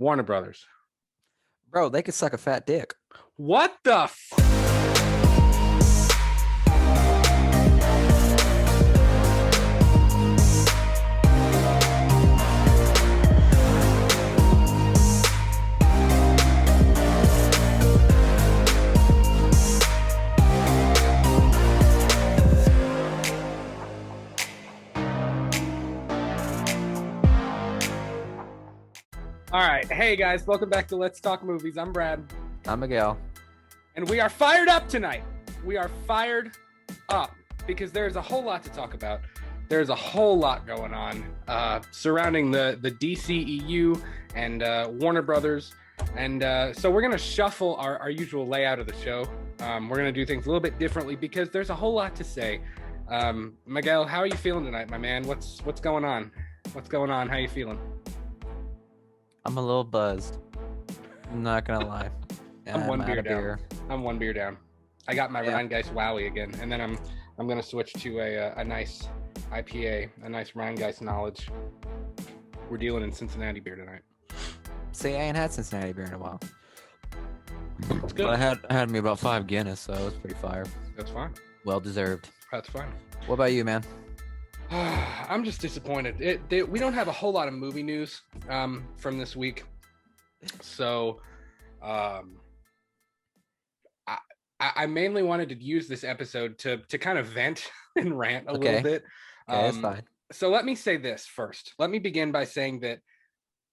Warner Brothers. Bro, they could suck a fat dick. What the All right. Hey, guys. Welcome back to Let's Talk Movies. I'm Brad. I'm Miguel. And we are fired up tonight. We are fired up because there's a whole lot to talk about. There's a whole lot going on surrounding the DCEU and Warner Brothers. And so we're going to shuffle our usual layout of the show. We're going to do things a little bit differently because there's a whole lot to say. Miguel, how are you feeling tonight, my man? What's going on? What's going on? How you feeling? I'm a little buzzed. I'm not gonna lie. I'm one beer down. I'm one beer down. I got my Rheingeist Wowie again, and then I'm gonna switch to a nice IPA, a nice Rheingeist Knowledge. We're dealing in Cincinnati beer tonight. See, I ain't had Cincinnati beer in a while. It's good. But I had me about 5 Guinness, so it was pretty fire. That's fine. Well deserved. That's fine. What about you, man? I'm just disappointed. We don't have a whole lot of movie news from this week, so I mainly wanted to use this episode to kind of vent and rant a little bit. Okay, that's fine. So let me say this first. Let me begin by saying that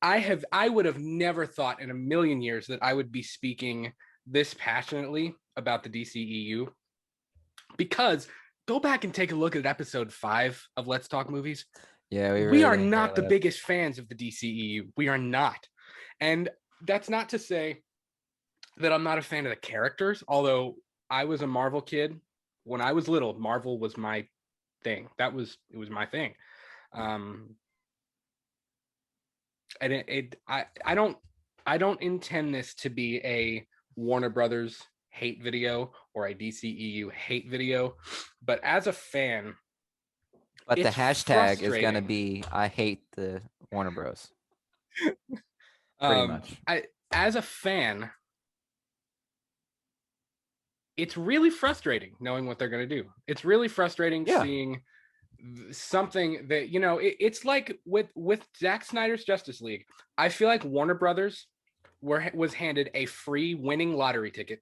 I would have never thought in a million years that I would be speaking this passionately about the DCEU, because go back and take a look at episode 5 of Let's Talk Movies. Yeah, we are not the biggest fans of the DCEU. We are not. And that's not to say that I'm not a fan of the characters, although I was a Marvel kid. When I was little, Marvel was my thing. It was my thing. And I don't intend this to be a Warner Brothers hate video or a DCEU hate video, but as a fan, but the hashtag is gonna be I hate the Warner Bros. Pretty much. As a fan, it's really frustrating knowing what they're gonna do. It's really frustrating seeing something that, it's like with Zack Snyder's Justice League. I feel like Warner Brothers was handed a free winning lottery ticket.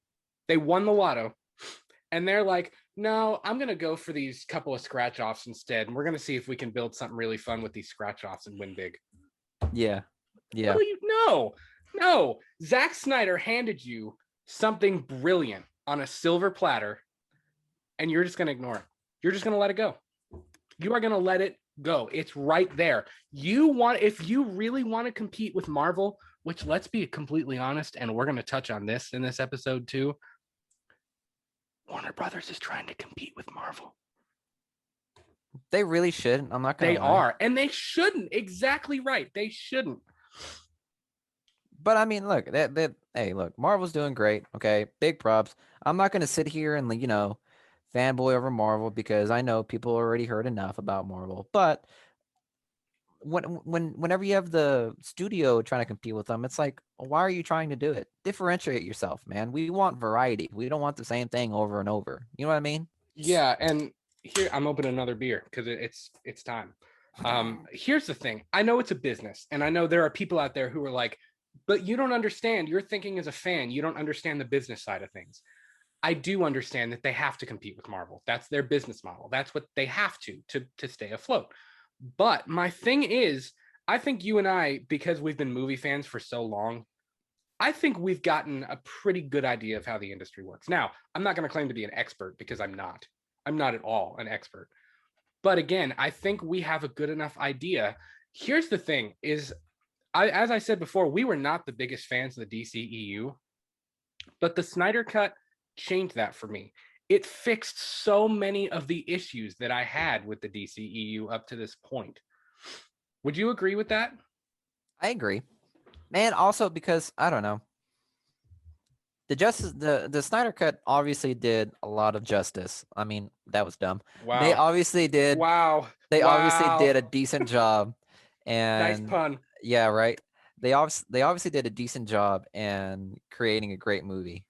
They won the lotto, and they're like, no, I'm going to go for these couple of scratch-offs instead, and we're going to see if we can build something really fun with these scratch-offs and win big. Yeah. No. Zack Snyder handed you something brilliant on a silver platter, and you're just going to ignore it. You're just going to let it go. You are going to let it go. It's right there. If you really want to compete with Marvel, which, let's be completely honest, and we're going to touch on this in this episode too, Warner Brothers is trying to compete with Marvel. They really should. I'm not going to lie. They are, and they shouldn't. Exactly right. They shouldn't. But I mean, look, look, Marvel's doing great. Okay, big props. I'm not going to sit here and fanboy over Marvel because I know people already heard enough about Marvel. But whenever you have the studio trying to compete with them, it's like, why are you trying to do it? Differentiate yourself, man. We want variety. We don't want the same thing over and over. You know what I mean? Yeah, and here I'm opening another beer because it's time. Here's the thing. I know it's a business, and I know there are people out there who are like, but you don't understand. You're thinking as a fan, you don't understand the business side of things. I do understand that they have to compete with Marvel. That's their business model. That's what they have to stay afloat. But my thing is, I think you and I, because we've been movie fans for so long, I think we've gotten a pretty good idea of how the industry works. Now, I'm not going to claim to be an expert because I'm not. I'm not at all an expert. But again, I think we have a good enough idea. Here's the thing is, as I said before, we were not the biggest fans of the DCEU, but the Snyder Cut changed that for me. It fixed so many of the issues that I had with the DCEU up to this point. Would you agree with that? I agree. Man, also because, I don't know, the Snyder Cut obviously did a lot of justice. I mean, that was dumb. Wow. They obviously did. Wow. They obviously did a decent job. And nice pun. Yeah, right. they obviously did a decent job in creating a great movie.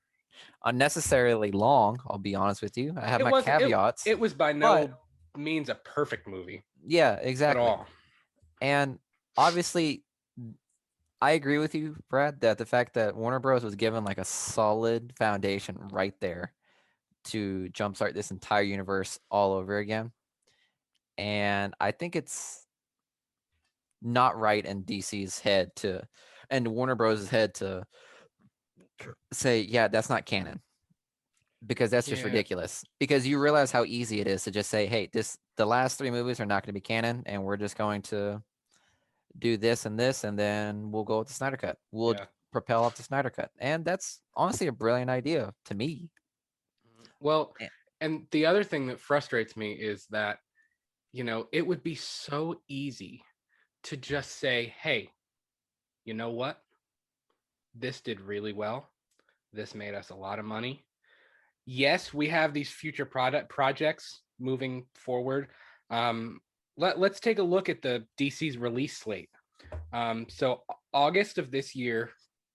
Unnecessarily long, I'll be honest with you. I have It my was it caveats, it was by but no means a perfect movie yeah, at exactly. all. And obviously, I agree with you, Brad, that the fact that Warner Bros. Was given like a solid foundation right there to jumpstart this entire universe all over again. And I think it's not right in DC's head to, and Warner Bros.'s head to say, yeah, that's not canon because that's just Yeah, ridiculous. Because you realize how easy it is to just say, hey, the last three movies are not going to be canon, and we're just going to do this, and then we'll go with the Snyder Cut. We'll yeah. propel off the Snyder Cut, and that's honestly a brilliant idea to me. Well, Eh, and the other thing that frustrates me is that, it would be so easy to just say, hey, you know what? This did really well. This made us a lot of money. Yes, we have these future product projects moving forward. Um, let's take a look at the DC's release slate. So August of this year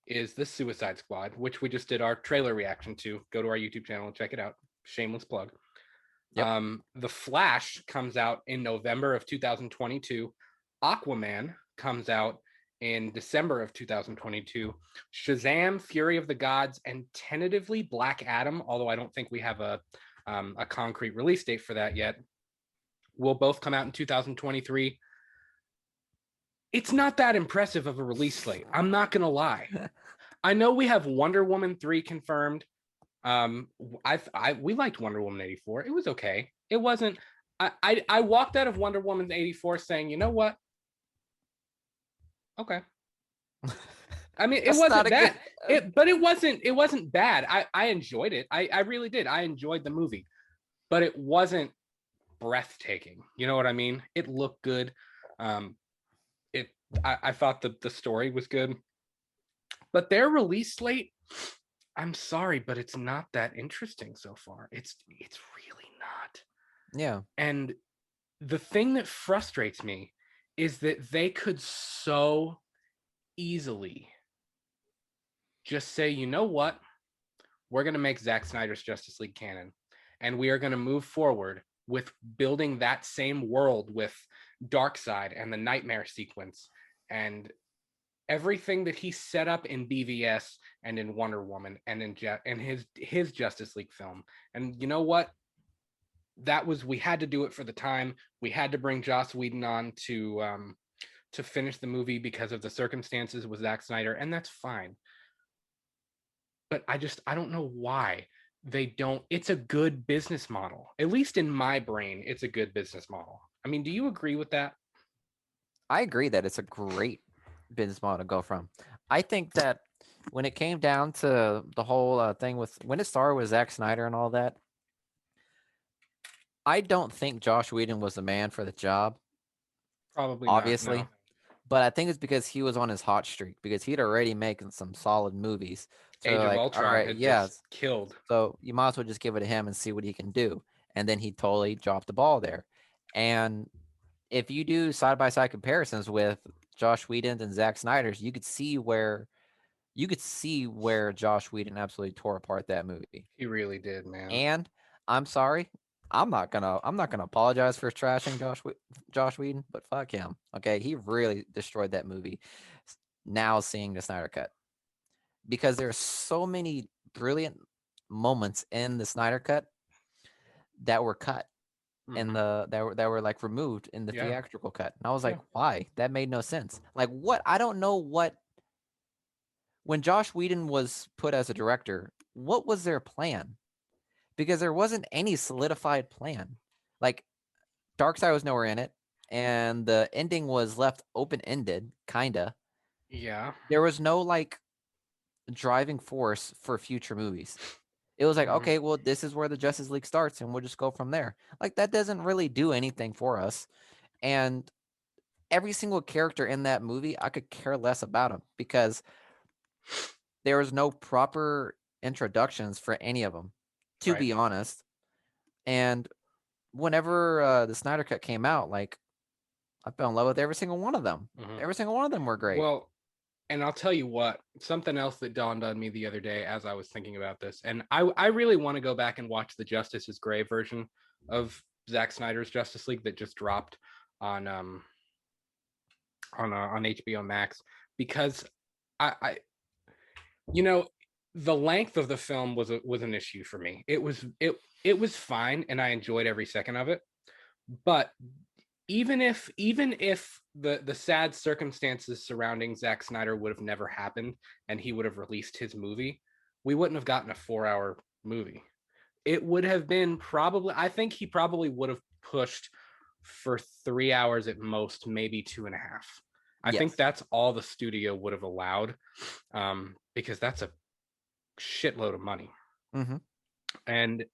is the Suicide Squad, which we just did our trailer reaction to. Go to our YouTube channel and check it out. Shameless plug. Yep. The Flash comes out in November of 2022. Aquaman comes out in December of 2022. Shazam, Fury of the Gods, and tentatively Black Adam, although I don't think we have a concrete release date for that yet, will both come out in 2023. It's not that impressive of a release slate. I'm not going to lie. I know we have Wonder Woman 3 confirmed. We liked Wonder Woman 84. It was okay. It wasn't. I walked out of Wonder Woman 84 saying, you know what? Okay. I mean, it That's not wasn't a good. bad. But it wasn't bad. I enjoyed it. I really did. I enjoyed the movie, but it wasn't breathtaking. You know what I mean? It looked good. Um, it I thought the story was good, but their release slate, I'm sorry, but it's not that interesting so far. It's really not. Yeah. And the thing that frustrates me is that they could so easily just say, you know what? We're going to make Zack Snyder's Justice League canon. And we are going to move forward with building that same world with Darkseid and the Nightmare sequence and everything that he set up in BVS and in Wonder Woman and in his Justice League film. And you know what? We had to do it for the time. We had to bring Joss Whedon on to finish the movie because of the circumstances with Zack Snyder, and that's fine. But I don't know why they don't. It's a good business model. At least in my brain, it's a good business model. I mean, do you agree with that? I agree that it's a great business model to go from. I think that when it came down to the whole thing with when it started with Zack Snyder and all that, I don't think Josh Whedon was the man for the job, Probably not. obviously. No. But I think it's because he was on his hot streak because he'd already making some solid movies. So Age of like, all Ultron right, had yeah. just killed. So you might as well just give it to him and see what he can do. And then he totally dropped the ball there. And if you do side by side comparisons with Josh Whedon and Zack Snyder's, you could see where Josh Whedon absolutely tore apart that movie. He really did, man. And I'm sorry, I'm not gonna apologize for trashing Josh Whedon, but fuck him. Okay, he really destroyed that movie. Now seeing the Snyder Cut because there's so many brilliant moments in the Snyder Cut that were cut in Mm-hmm. that were like removed in the Yeah. theatrical cut. And I was like, Yeah. why? That made no sense. Like what? I don't know what when Josh Whedon was put as a director, what was their plan? Because there wasn't any solidified plan. Like Darkseid was nowhere in it, and the ending was left open ended, kinda. Yeah. There was no like driving force for future movies. It was like, Mm-hmm. okay, well, this is where the Justice League starts, and we'll just go from there. Like that doesn't really do anything for us. And every single character in that movie, I could care less about them because there was no proper introductions for any of them, to Right. be honest. And whenever the Snyder Cut came out, like I fell in love with every single one of them. Mm-hmm. Every single one of them were great. Well, And I'll tell you what, something else that dawned on me the other day as I was thinking about this, and I really want to go back and watch the Justice is Gray version of Zack Snyder's Justice League that just dropped on on HBO Max, because I you know, the length of the film was an issue for me. It was fine and I enjoyed every second of it, but even if the sad circumstances surrounding Zack Snyder would have never happened and he would have released his movie, we wouldn't have gotten a 4 hour movie. It would have been probably, I think he probably would have pushed for 3 hours at most, maybe two and a half. I think Yes. that's all the studio would have allowed, because that's a shitload of money. Mm-hmm. And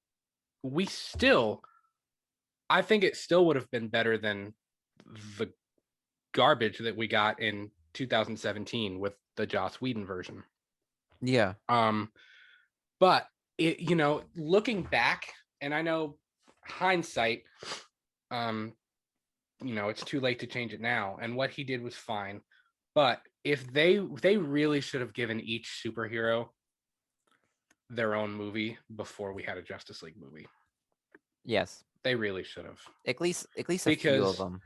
we still, I think it still would have been better than the garbage that we got in 2017 with the Joss Whedon version. Yeah. But it, looking back, and I know hindsight, it's too late to change it now. And what he did was fine. But if they really should have given each superhero their own movie before we had a Justice League movie. Yes. They really should have. At least a few of them.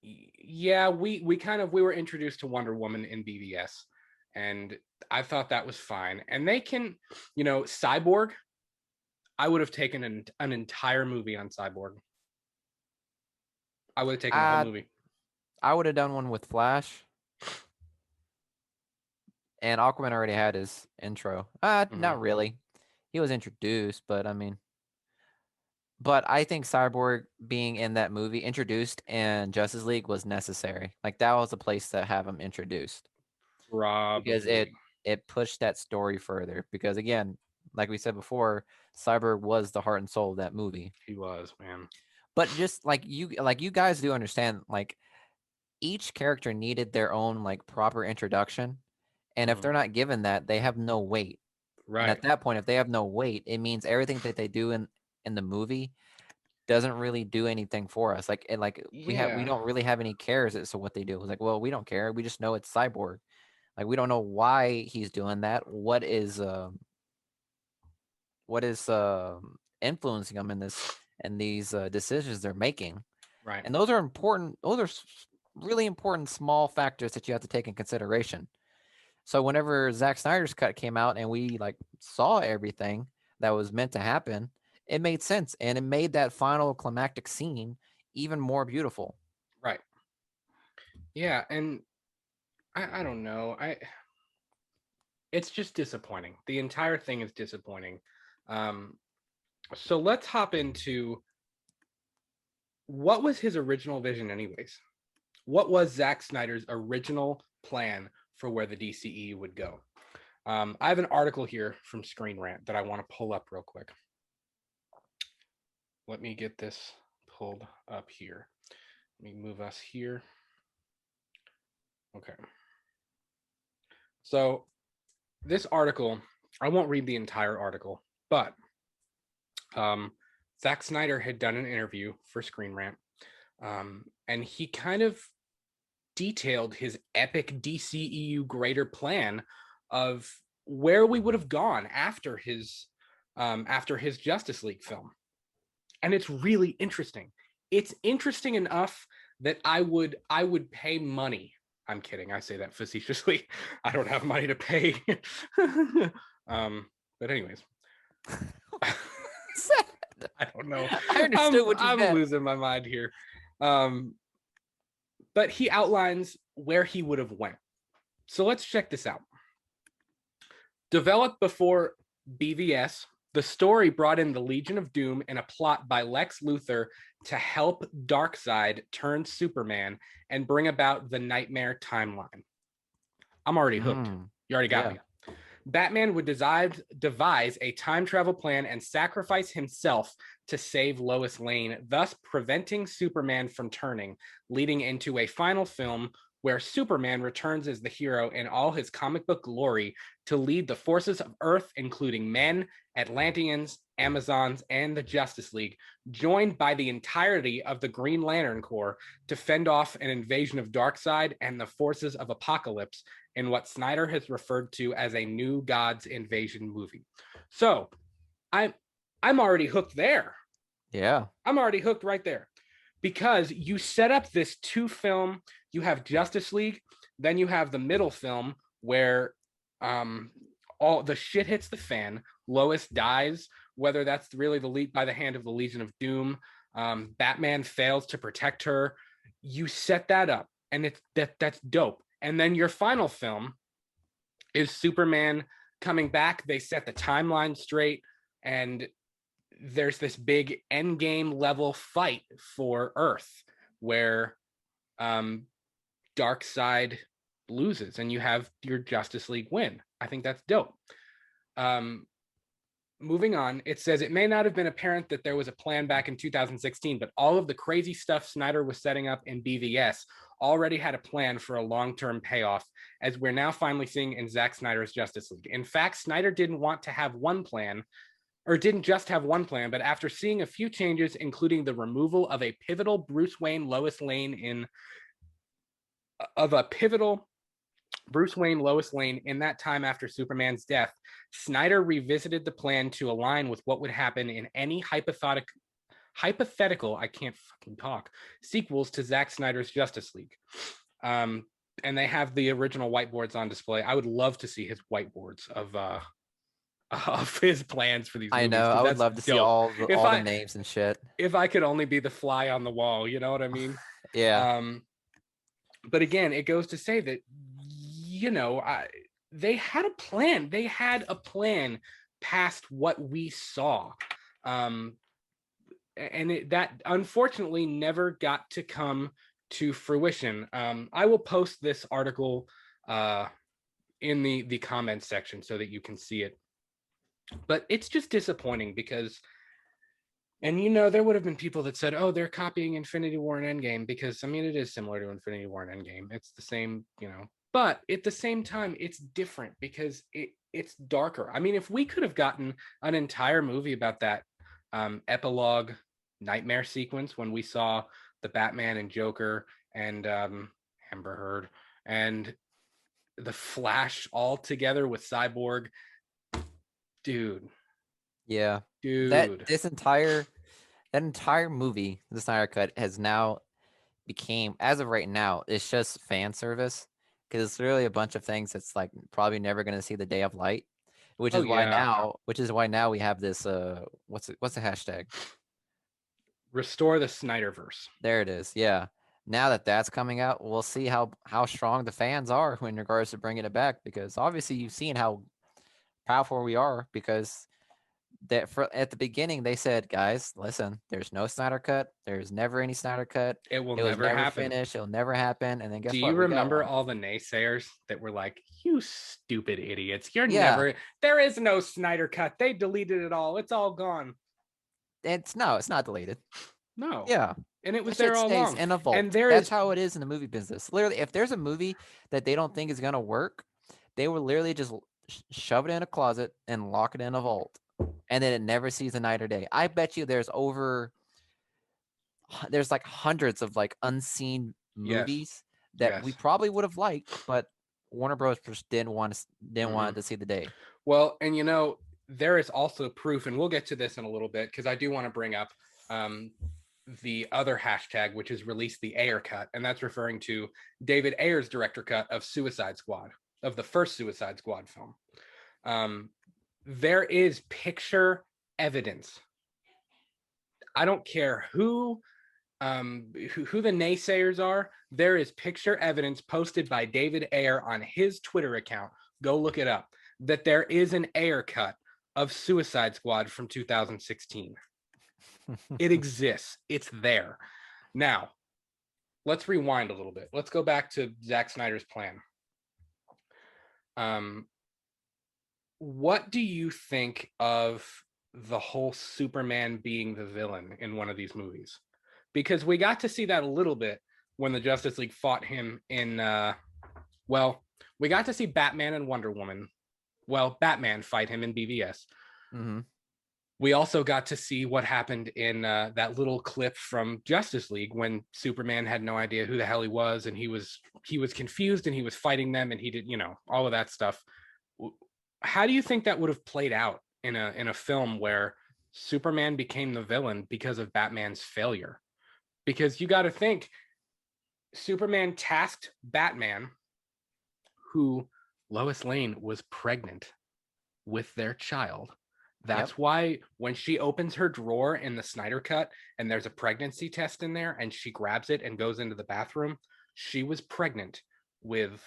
Yeah, we were introduced to Wonder Woman in BVS, and I thought that was fine. And they can, Cyborg, I would have taken an entire movie on Cyborg. I would have taken the whole movie. I would have done one with Flash. And Aquaman already had his intro. Not really. He was introduced, but I mean, but I think Cyborg being in that movie, introduced in Justice League, was necessary. Like, that was a place to have him introduced. Probably. Because it pushed that story further. Because again, like we said before, Cyborg was the heart and soul of that movie. He was, man. But just like you guys do understand, like, each character needed their own like proper introduction. And if they're not given that, they have no weight. Right. And at that point, if they have no weight, it means everything that they do in the movie doesn't really do anything for us. Like, we don't really have any cares as to what they do. It's like, well, we don't care. We just know it's Cyborg. Like, we don't know why he's doing that. What is influencing them in these decisions they're making. Right. And those are important. Those are really important small factors that you have to take in consideration. So whenever Zack Snyder's cut came out and we like saw everything that was meant to happen, it made sense, and it made that final climactic scene even more beautiful. Right. Yeah, and I don't know. It's just disappointing. The entire thing is disappointing. So let's hop into what was his original vision anyways? What was Zack Snyder's original plan for where the DCEU would go? I have an article here from Screen Rant that I want to pull up real quick. Let me get this pulled up here. Let me move us here. Okay. So this article, I won't read the entire article, but Zack Snyder had done an interview for Screen Rant, and he kind of detailed his epic DCEU greater plan of where we would have gone after his Justice League film. And it's really interesting. It's interesting enough that I would pay money. I'm kidding. I say that facetiously. I don't have money to pay. But anyways. I don't know. I understood what you meant. I'm losing my mind here. But he outlines where he would have went. So let's check this out. Developed before BVS, the story brought in the Legion of Doom and a plot by Lex Luthor to help Darkseid turn Superman and bring about the Nightmare timeline. I'm already hooked. You already got me. Batman would devise a time travel plan and sacrifice himself to save Lois Lane, thus preventing Superman from turning, leading into a final film where Superman returns as the hero in all his comic book glory to lead the forces of Earth, including men, Atlanteans, Amazons, and the Justice League, joined by the entirety of the Green Lantern Corps to fend off an invasion of Darkseid and the forces of Apocalypse in what Snyder has referred to as a New Gods Invasion movie. So I'm already hooked there. Yeah. I'm already hooked right there, because you set up this 2-film, you have Justice League, then you have the middle film where all the shit hits the fan. Lois dies, whether that's really the lead by the hand of the Legion of Doom. Batman fails to protect her. You set that up, and that's dope. And then your final film is Superman coming back. They set the timeline straight, and there's this big end game level fight for Earth where Darkseid loses and you have your Justice League win. I think that's dope. Moving on, it says it may not have been apparent that there was a plan back in 2016, but all of the crazy stuff Snyder was setting up in BVS already had a plan for a long-term payoff, as we're now finally seeing in Zack Snyder's Justice League. In fact, Snyder didn't want to have one plan, or didn't just have one plan, but after seeing a few changes, including the removal of a pivotal Bruce Wayne Lois Lane in that time after Superman's death, Snyder revisited the plan to align with what would happen in any hypothetical, I can't fucking talk, sequels to Zack Snyder's Justice League. And they have the original whiteboards on display. I would love to see his whiteboards of his plans for these movies. I know. I would love to see all the names and shit. If I could only be the fly on the wall, you know what I mean? Yeah. But again, it goes to say that, they had a plan. They had a plan past what we saw. And that unfortunately never got to come to fruition. I will post this article in the comments section so that you can see it. But it's just disappointing because, and there would have been people that said, oh, they're copying Infinity War and Endgame, because it is similar to Infinity War and Endgame. It's the same, but at the same time, it's different because it's darker. If we could have gotten an entire movie about that epilogue nightmare sequence when we saw the Batman and Joker and Amber Heard and the Flash all together with Cyborg, dude. That entire movie, the Snyder Cut, has now became, as of right now, it's just fan service, because it's really a bunch of things that's like probably never going to see the day of light, which is why now we have this what's the hashtag? Restore the SnyderVerse. There it is. Yeah. Now that that's coming out, we'll see how strong the fans are in regards to bringing it back, because obviously you've seen how powerful we are, because at the beginning they said, guys, listen, there's no Snyder Cut, there's never any Snyder Cut, it will never happen, finish, it'll never happen. And then guess what? Do you remember all the naysayers that were like, you stupid idiots, there is no Snyder Cut, they deleted it all, it's all gone. It's not deleted. No. Yeah. And it was there all along. In a vault. And that's how it is in the movie business. Literally, if there's a movie that they don't think is gonna work, they will literally just shove it in a closet and lock it in a vault, and then it never sees the night or day. I bet you there's like hundreds of like unseen movies that we probably would have liked, but Warner Bros. Just didn't want it to see the day. Well, and there is also proof, and we'll get to this in a little bit, because I do want to bring up the other hashtag, which is release the Ayer cut, and that's referring to David Ayer's director cut of Suicide Squad, of the first Suicide Squad film. There is picture evidence. I don't care who the naysayers are. There is picture evidence posted by David Ayer on his Twitter account. Go look it up. That there is an Ayer cut of Suicide Squad from 2016. It exists. It's there. Now, let's rewind a little bit. Let's go back to Zack Snyder's plan. What do you think of the whole Superman being the villain in one of these movies? Because we got to see that a little bit when the Justice League fought him in well, we got to see Batman and Wonder Woman. Well, Batman fight him in BVS. Mm-hmm. We also got to see what happened in that little clip from Justice League when Superman had no idea who the hell he was, and he was confused, and he was fighting them, and he did, all of that stuff. How do you think that would have played out in a film where Superman became the villain because of Batman's failure? Because you got to think, Superman tasked Batman, who Lois Lane was pregnant with their child. That's why when she opens her drawer in the Snyder Cut and there's a pregnancy test in there and she grabs it and goes into the bathroom, she was pregnant with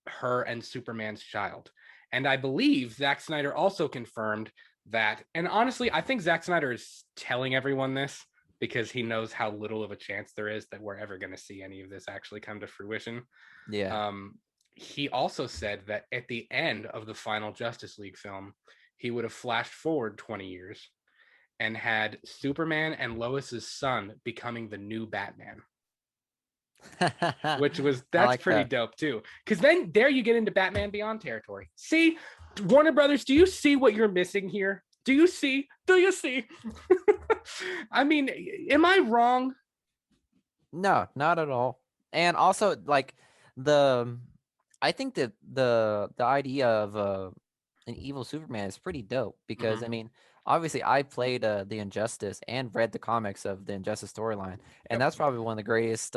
her and Superman's child. And I believe Zack Snyder also confirmed that, and honestly, I think Zack Snyder is telling everyone this because he knows how little of a chance there is that we're ever going to see any of this actually come to fruition. Yeah. He also said that at the end of the final Justice League film, he would have flashed forward 20 years and had Superman and Lois's son becoming the new Batman. That's like pretty that. dope too. Because then there you get into Batman Beyond territory. See, Warner Brothers, do you see what you're missing here? Do you see? I mean, am I wrong? No, not at all. And also, like I think that the idea of an evil Superman is pretty dope because I mean, obviously, I played the Injustice and read the comics of the Injustice storyline, and that's probably one of the greatest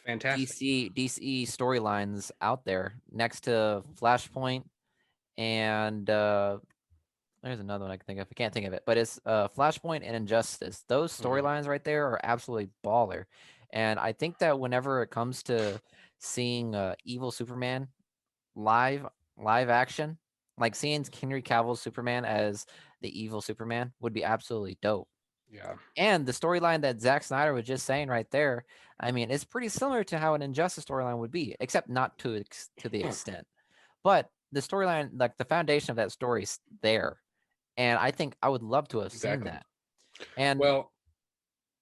Fantastic. DC storylines out there, next to Flashpoint and there's another one I can think of. I can't think of it, but it's Flashpoint and Injustice. Those storylines right there are absolutely baller, and I think that whenever it comes to seeing evil Superman live action, like seeing Henry Cavill's Superman as the evil Superman would be absolutely dope. Yeah. And the storyline that Zack Snyder was just saying right there, I mean, it's pretty similar to how an Injustice storyline would be, except not to the extent. But the storyline, like the foundation of that story, is there, and I think I would love to have seen Exactly. that. And Well,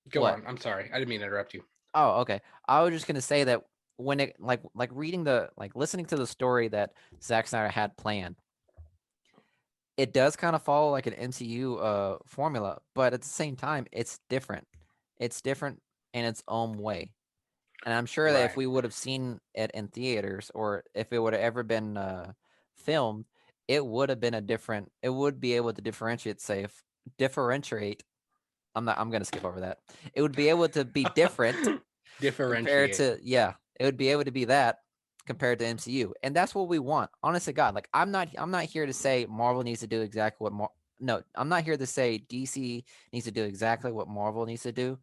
go what? on. I'm sorry. I didn't mean to interrupt you. Oh, okay. I was just gonna say that when it like reading the listening to the story that Zack Snyder had planned, it does kind of follow like an MCU formula, but at the same time, it's different. It's different in its own way. And I'm sure that if Right. we would have seen it in theaters or if it would have ever been filmed, it would have been a different. It would be able to differentiate. I'm gonna skip over that. It would be able to be different compared Differentiate. to It would be able to be that compared to MCU, and that's what we want. Honest to God, like I'm not here to say Marvel needs to do exactly what no, I'm not here to say DC needs to do exactly what Marvel needs to do.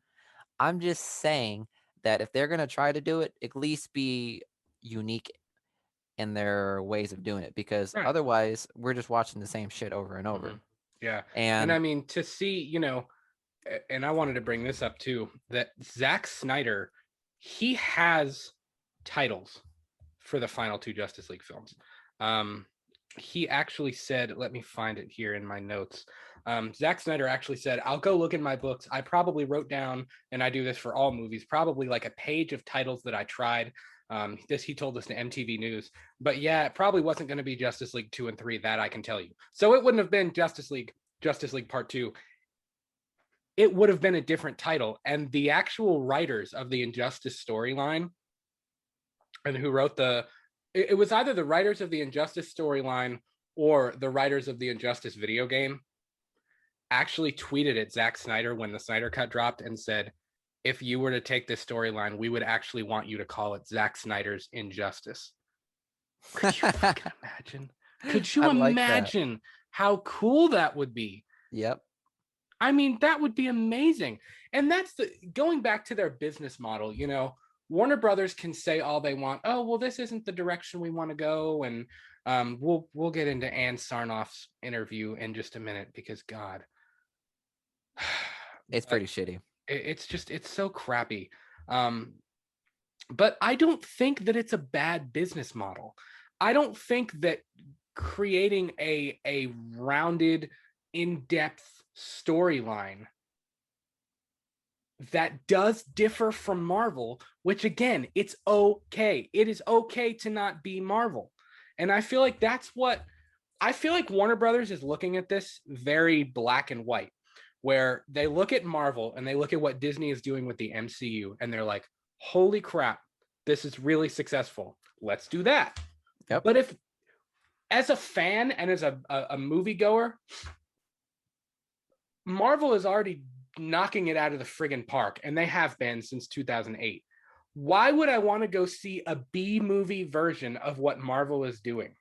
I'm just saying that if they're gonna try to do it, at least be unique in their ways of doing it, because Right. otherwise we're just watching the same shit over and over. Yeah. And And I mean, to see, and I wanted to bring this up too, that Zack Snyder, he has titles for the final two Justice League films. He actually said, let me find it here in my notes. Zack Snyder actually said, I'll go look in my books. I probably wrote down, and I do this for all movies, probably like a page of titles that I tried. He told us to MTV News, but yeah, it probably wasn't going to be Justice League 2 and 3, that I can tell you. So it wouldn't have been Justice League Part 2. It would have been a different title. And the actual writers of the Injustice storyline and who wrote it was either the writers of the Injustice storyline or the writers of the Injustice video game actually tweeted at Zack Snyder when the Snyder Cut dropped and said, if you were to take this storyline, we would actually want you to call it Zack Snyder's Injustice. Could you fucking imagine? Could you I like that. imagine how cool that would be? Yep. I mean, that would be amazing. And that's going back to their business model, Warner Brothers can say all they want. Oh, well, this isn't the direction we want to go. And we'll get into Ann Sarnoff's interview in just a minute because God, It's pretty shitty. it's so crappy. But I don't think that it's a bad business model. I don't think that creating a rounded, in-depth storyline that does differ from Marvel, which again, it's okay. It is okay to not be Marvel. And I feel like that's what I feel like Warner Brothers is looking at this very black and white, where they look at Marvel and they look at what Disney is doing with the MCU and they're like, holy crap, this is really successful. Let's do that. Yep. But if, as a fan and as a moviegoer, Marvel is already knocking it out of the friggin' park, and they have been since 2008. Why would I want to go see a B movie version of what Marvel is doing?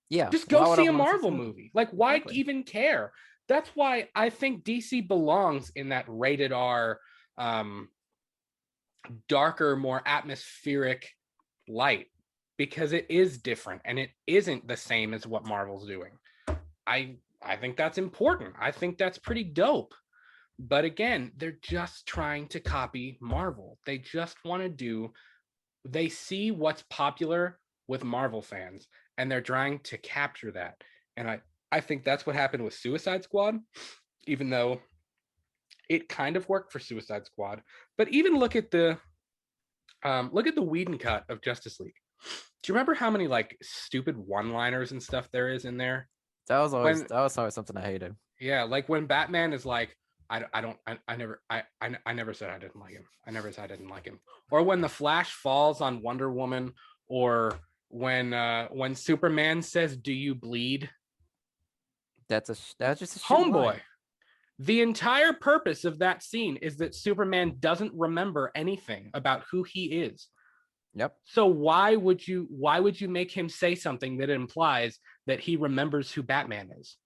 Yeah. Just go Why would I see a want to see Marvel something? movie. Like, why Exactly. even care? That's why I think DC belongs in that rated R, um, darker, more atmospheric light, because it is different and it isn't the same as what Marvel's doing. I think that's important. I think that's pretty dope. But again, they're just trying to copy Marvel. They just want to do, they see what's popular with Marvel fans and they're trying to capture that. And I think that's what happened with Suicide Squad, even though it kind of worked for Suicide Squad. But even look at the Whedon cut of Justice League. Do you remember how many like stupid one-liners and stuff there is in there? When That was always something I hated. Yeah, like when Batman is like, I never said I didn't like him. I never said I didn't like him. Or when the Flash falls on Wonder Woman, or when Superman says, "Do you bleed?" That's just a shitty line. Homeboy. The entire purpose of that scene is that Superman doesn't remember anything about who he is. Yep. So why would you make him say something that implies that he remembers who Batman is?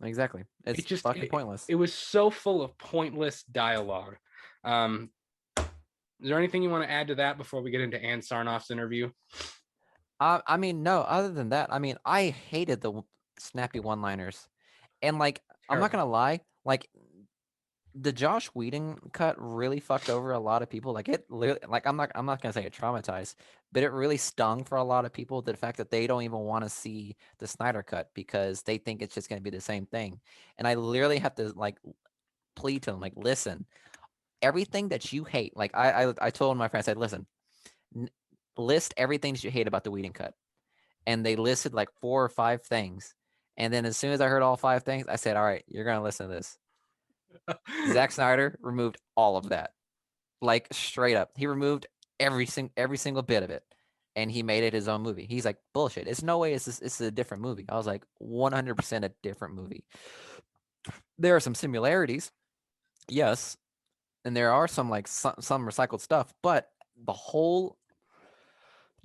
Exactly. It It's just fucking pointless. it was so full of pointless dialogue. Um, is there anything you want to add to that before we get into Ann Sarnoff's interview? I mean, no. Other than that, I mean, I hated the snappy one-liners, and like, I'm not Terrible. gonna lie, like the Josh Whedon cut really fucked over a lot of people. Like it, like I'm not gonna say it traumatized, but it really stung for a lot of people. The fact that they don't even want to see the Snyder cut because they think it's just gonna be the same thing. And I literally have to like plead to them, like, listen, everything that you hate. Like I told my friends, I said, listen, n- list everything that you hate about the Whedon cut, and they listed like 4 or 5 things. And then as soon as I heard all 5 things, I said, all right, you're gonna listen to this. Zack Snyder removed all of that, like straight up. He removed every single bit of it, and he made it his own movie. He's like, bullshit. It's no way. It's a different movie. I was like, 100% a different movie. There are some similarities, yes, and there are some like some recycled stuff, but the whole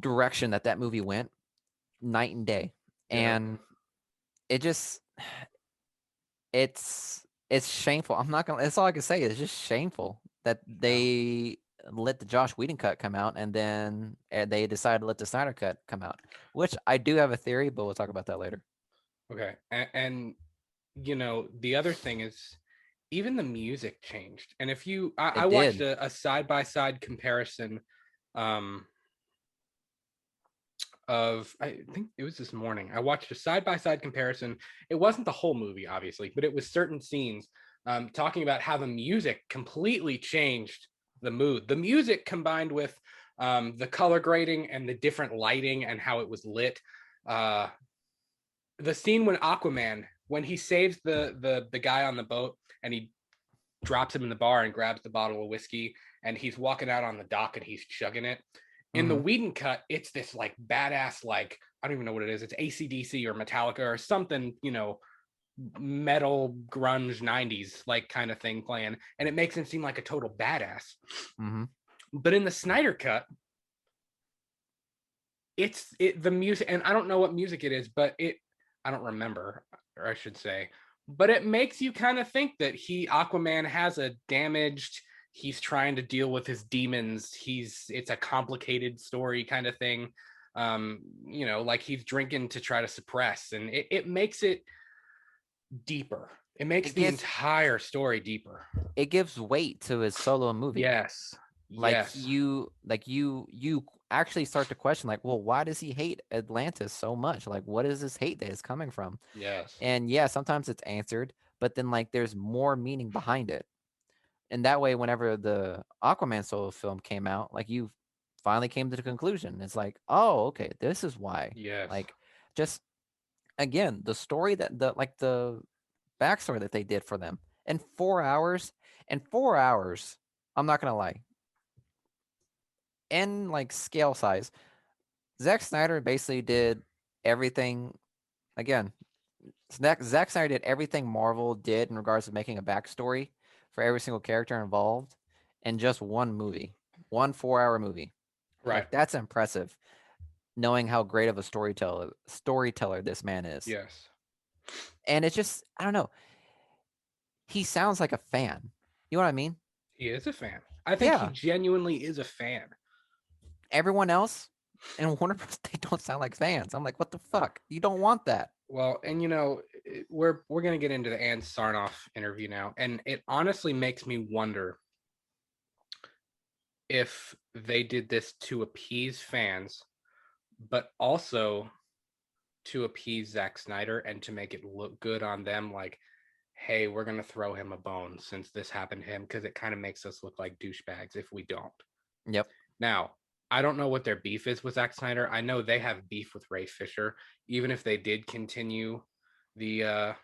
direction that that movie went, night and day, Yeah. and it just it's shameful. I'm not gonna. That's all I can say. It's just shameful that Yeah. they let the Josh Whedon cut come out, and then they decided to let the Snyder cut come out. Which I do have a theory, but we'll talk about that later. Okay. And you know, the other thing is even the music changed. And if you I It watched did. a side-by-side comparison, um of, I think it was this morning. I watched a side-by-side comparison. It wasn't the whole movie, obviously, but it was certain scenes, talking about how the music completely changed the mood. The music combined with, the color grading and the different lighting and how it was lit. Uh, the scene when Aquaman, when he saves the guy on the boat and he drops him in the bar and grabs the bottle of whiskey and he's walking out on the dock and he's chugging it. In the Mm-hmm. Whedon cut, it's this like badass, like, I don't even know what it is. It's ACDC or Metallica or something, you know, metal grunge 90s like kind of thing playing. And it makes him seem like a total badass. Mm-hmm. But in the Snyder cut, the music, and I don't know what music it is, but I don't remember, or I should say, but it makes you kind of think that Aquaman has a damaged, he's trying to deal with his demons, it's a complicated story kind of thing. You know, like he's drinking to try to suppress, and it makes it deeper. It makes It the gives entire story deeper. it gives weight to his solo movie. Yes. Like Yes. you actually start to question, like, well, why does he hate Atlantis so much? Like, what is this hate that is coming from? Yes. And yeah, sometimes it's answered, but then like there's more meaning behind it. And that way, whenever the Aquaman solo film came out, like you finally came to the conclusion. It's like, oh, okay, this is why. Yes. Like, just again, the story that the backstory that they did for them in 4 hours. In 4 hours, I'm not gonna lie. In like scale size, Zack Snyder basically did everything. Again, Zack Snyder did everything Marvel did in regards to making a backstory for every single character involved in just one movie, one 4 hour movie. Right. Like that's impressive, knowing how great of a storyteller this man is. Yes. And it's just I don't know. He sounds like a fan. You know what I mean? He is a fan. I think he Yeah. genuinely is a fan. Everyone else in Warner Bros. They don't sound like fans. I'm like, what the fuck? You don't want that. Well, and we're gonna get into the Ann Sarnoff interview now, and it honestly makes me wonder if they did this to appease fans, but also to appease Zack Snyder and to make it look good on them. Like, hey, we're gonna throw him a bone since this happened to him because it kind of makes us look like douchebags if we don't. Yep. Now, I don't know what their beef is with Zack Snyder. I know they have beef with Ray Fisher. Even if they did continue the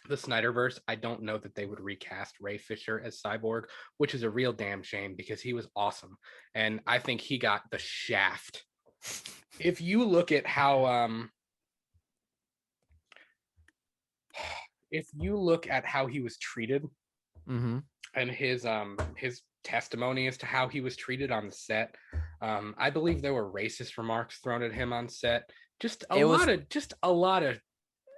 SnyderVerse, I don't know that they would recast Ray Fisher as Cyborg, which is a real damn shame because he was awesome. And I think he got the shaft. If you look at how he was treated Mm-hmm. and his testimony as to how he was treated on the set, I believe there were racist remarks thrown at him on set. Just a lot of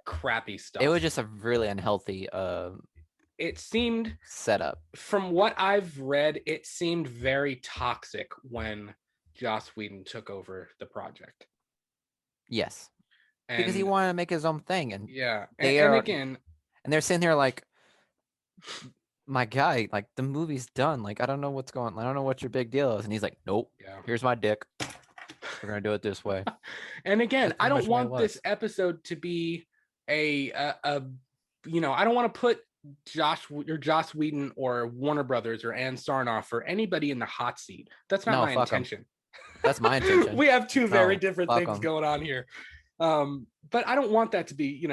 crappy stuff. It was just a really unhealthy it seemed setup. From what I've read, it seemed very toxic when Joss Whedon took over the project. Yes. And Because he wanted to make his own thing. And yeah. they and are again, and they're sitting there like, my guy, like the movie's done. Like I don't know what's going on. I don't know what your big deal is. And he's like, nope. yeah. Here's my dick. We're gonna do it this way. And again, That's I pretty don't much what it want this was. episode to be a I don't want to put Joss Whedon or Warner Brothers or Ann Sarnoff or anybody in the hot seat. That's not No, my fuck him. intention. That's my intention. We have two very No, different fuck things him. going on here. But I don't want that to be,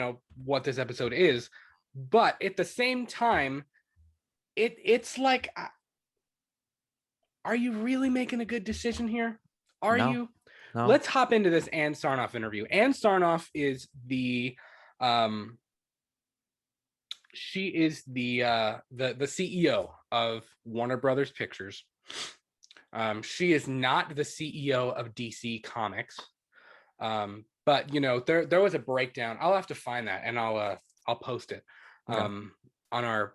what this episode is. But at the same time, it's like, are you really making a good decision here? Are No, you? no. Let's hop into this Ann Sarnoff interview. Ann Sarnoff is she is the CEO of Warner Brothers Pictures. She is not the CEO of DC Comics. But there was a breakdown. I'll have to find that and I'll post it on our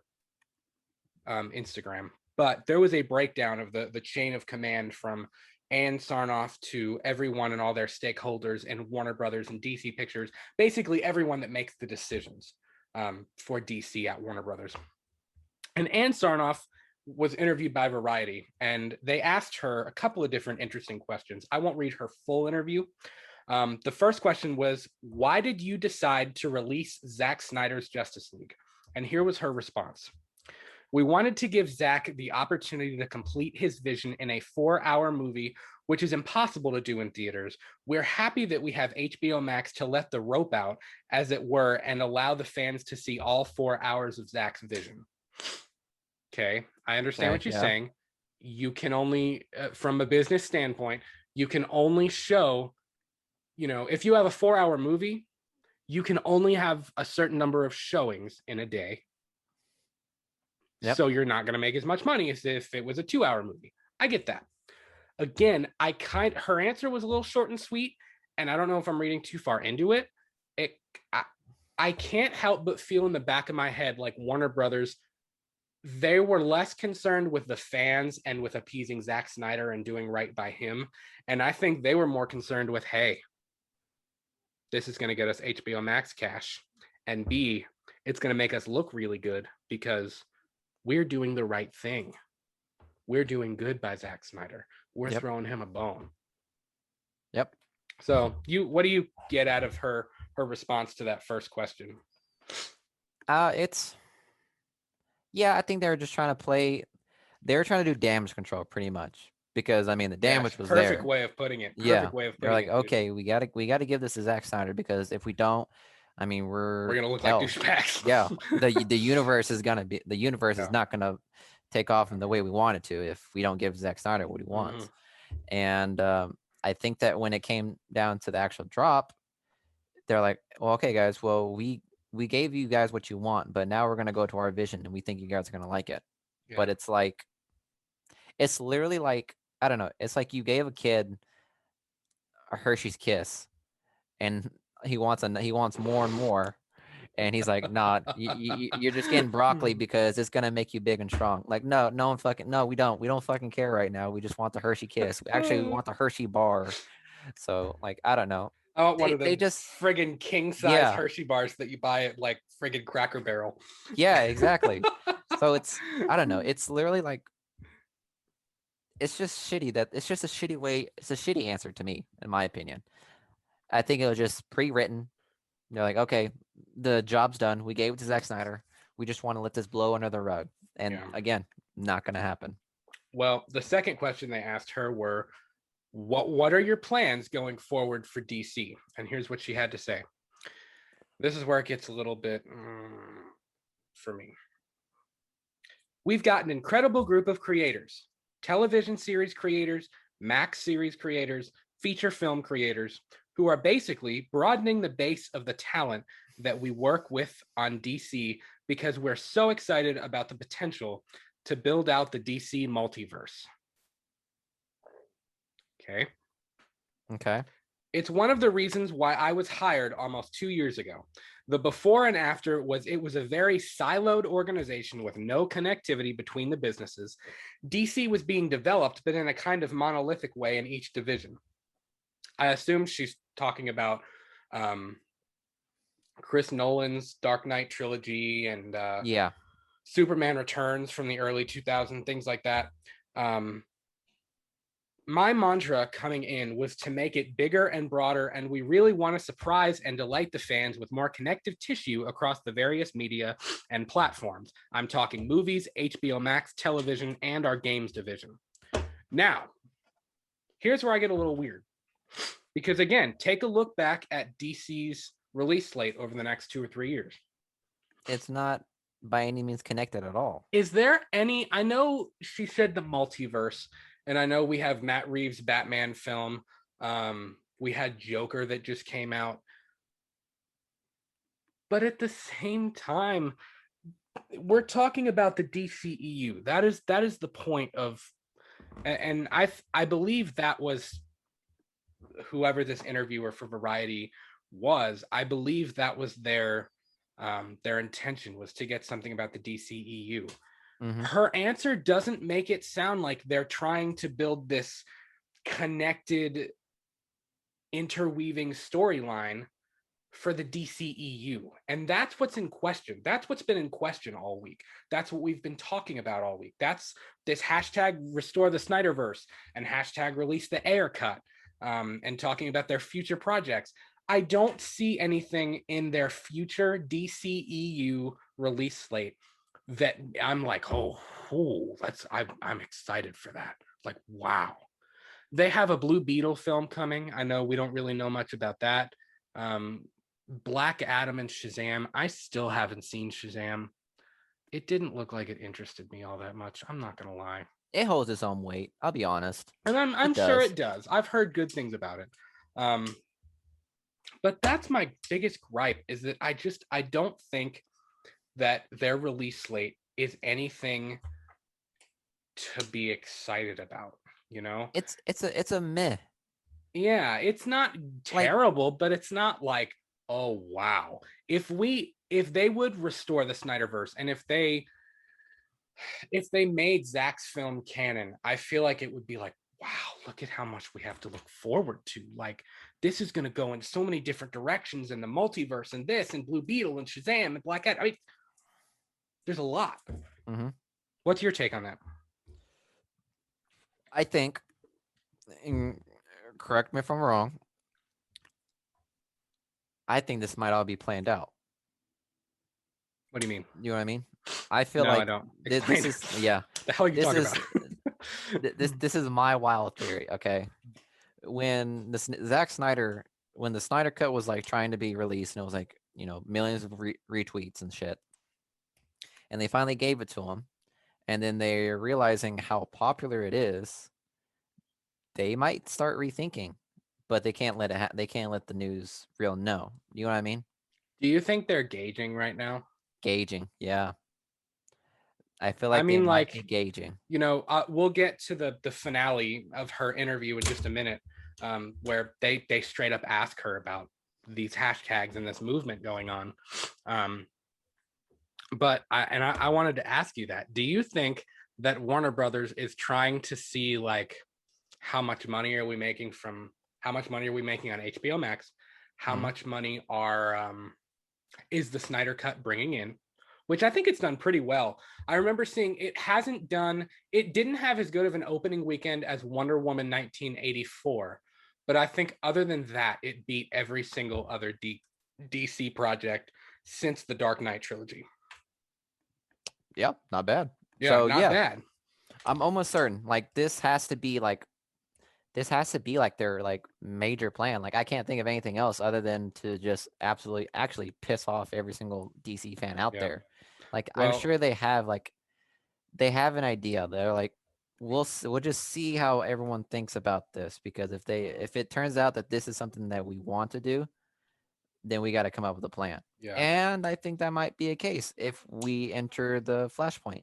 Instagram. But there was a breakdown of the chain of command from Ann Sarnoff to everyone and all their stakeholders in Warner Brothers and DC Pictures, basically everyone that makes the decisions for DC at Warner Brothers. And Ann Sarnoff was interviewed by Variety, and they asked her a couple of different interesting questions. I won't read her full interview. The first question was, why did you decide to release Zack Snyder's Justice League? And here was her response. We wanted to give Zack the opportunity to complete his vision in a 4-hour movie, which is impossible to do in theaters. We're happy that we have HBO Max to let the rope out, as it were, and allow the fans to see all 4 hours of Zack's vision. Okay, I understand what you're saying. You can only, from a business standpoint, you can only show, if you have a 4-hour movie, you can only have a certain number of showings in a day. Yep. So you're not going to make as much money as if it was a 2-hour movie. I get that. Again, her answer was a little short and sweet, and I don't know if I'm reading too far into it. I can't help but feel in the back of my head like Warner Brothers, they were less concerned with the fans and with appeasing Zack Snyder and doing right by him. And I think they were more concerned with, hey, this is going to get us HBO Max cash. And B, it's going to make us look really good because we're doing the right thing. We're doing good by Zack Snyder. We're throwing him a bone. Yep. So what do you get out of her response to that first question? Yeah, I think they were just trying to play. They were trying to do damage control pretty much because I mean the Yes, damage was perfect there. way of putting it. Yeah, Perfect way of they're putting like, it, dude. okay, we gotta give this to Zack Snyder because if we don't, I mean We're we're gonna look like hell. douchebags. Yeah, the universe is gonna be the universe is Yeah. not gonna take off in the way we want it to if we don't give Zack Snyder what he Mhm. wants. And I think that when it came down to the actual drop, they're like, well, okay, guys, well we gave you guys what you want, but now we're gonna go to our vision and we think you guys are gonna like it. Yeah. But it's like it's literally like I don't know. It's like you gave a kid a Hershey's Kiss, and he wants more and more, and he's like, "Nah, you're just getting broccoli because it's gonna make you big and strong." Like, no, no one fucking no, we don't fucking care right now. We just want the Hershey Kiss. Actually, we want the Hershey bar. So, like, I don't know. I want one of They them just friggin' king size yeah Hershey bars that you buy at like friggin' Cracker Barrel. yeah exactly. So it's I don't know. It's literally like it's just shitty that it's just a shitty way. It's a shitty answer to me, in my opinion. I think it was just pre-written. They're like, okay, the job's done. We gave it to Zack Snyder. We just want to let this blow under the rug. And Yeah. again, not going to happen. Well, the second question they asked her were, what are your plans going forward for DC? And here's what she had to say. This is where it gets a little bit for me. We've got an incredible group of creators, television series creators, Max series creators, feature film creators, who are basically broadening the base of the talent that we work with on DC because we're so excited about the potential to build out the DC multiverse. Okay. Okay. It's one of the reasons why I was hired almost 2 years ago. The before and after was it was a very siloed organization with no connectivity between the businesses. DC was being developed, but in a kind of monolithic way in each division. I assume she's talking about um, Chris Nolan's Dark Knight trilogy and Yeah. Superman Returns from the early 2000s, things like that. Um, my mantra coming in was to make it bigger and broader, and we really want to surprise and delight the fans with more connective tissue across the various media and platforms. I'm talking movies, HBO Max, television, and our games division. Now, here's where I get a little weird. Because again, take a look back at DC's release slate over the next 2 or 3 years. It's not by any means connected at all. Is there any? I know she said the multiverse, and I know we have Matt Reeves' Batman film. We had Joker that just came out. But at the same time, we're talking about the DCEU. That is the point of, and I believe that was whoever this interviewer for Variety was. I believe that was their intention was to get something about the DCEU. Mm-hmm. Her answer doesn't make it sound like they're trying to build this connected, interweaving storyline for the DCEU. And that's what's in question. That's what's been in question all week. That's what we've been talking about all week. That's this hashtag restore the SnyderVerse and hashtag release the Ayer cut, and talking about their future projects. I don't see anything in their future DCEU release slate that I'm like, I'm excited for that. Like, wow. They have a Blue Beetle film coming. I know we don't really know much about that. Black Adam and Shazam. I still haven't seen Shazam. It didn't look like it interested me all that much. I'm not gonna lie. It holds its own weight. I'll be honest. And I'm It sure does. it does. I've heard good things about it. Um, but that's my biggest gripe is that I don't think that their release slate is anything to be excited about, you know? It's a meh. Yeah, it's not Like terrible, but it's not like, oh wow. If they would restore the Snyderverse and if they made Zack's film canon, I feel like it would be like, wow, look at how much we have to look forward to. Like, this is going to go in so many different directions in the multiverse and this and Blue Beetle and Shazam and Black Adam. I mean, there's a lot. mm-hmm. What's your take on that? I think correct me if I'm wrong. I think this might all be planned out. What do you mean? You know what I mean? I feel No, I like don't. this Explain it. is yeah, The hell are you this talking is about? this is my wild theory. Okay, when Zack Snyder, when the Snyder Cut was like trying to be released, and it was like millions of retweets and shit, and they finally gave it to him, and then they're realizing how popular it is, they might start rethinking, but they can't let they can't let the news real know. You know what I mean? Do you think they're gauging right now? Gauging, yeah. I feel I like they mean, might be like, gauging. we'll get to the finale of her interview in just a minute, where they straight up ask her about these hashtags and this movement going on. Um, but I wanted to ask you that. Do you think that Warner Brothers is trying to see like how much money are we making from how much money are we making on HBO Max? How Mhm. much money is the Snyder Cut bringing in? Which I think it's done pretty well. I remember seeing it didn't have as good of an opening weekend as Wonder Woman 1984, but I think other than that, it beat every single other DC project since the Dark Knight trilogy. Yeah, not bad. Yeah, So not yeah, bad. I'm almost certain. Like this has to be like their like major plan. Like I can't think of anything else other than to just absolutely actually piss off every single DC fan out Yeah. there. Like I'm Well, sure they have an idea. They're like we'll just see how everyone thinks about this, because if it turns out that this is something that we want to do, then we got to come up with a plan. yeah, And I think that might be a case if we enter the Flashpoint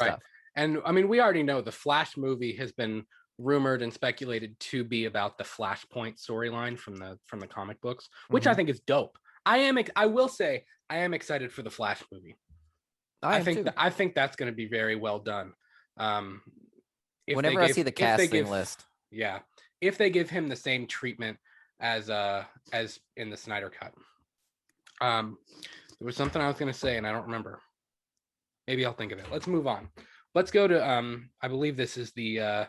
right. stuff. And I mean, we already know the Flash movie has been rumored and speculated to be about the Flashpoint storyline from the comic books, which I Hmm. think is dope. I will say I am excited for the Flash movie. I am too. I think that's going to be very well done. Um, Whenever I see the if they casting give list, yeah if they give him the same treatment as in the Snyder cut. There was something I was going to say and I don't remember. Maybe I'll think of it. Let's move on. Let's go to I believe this is the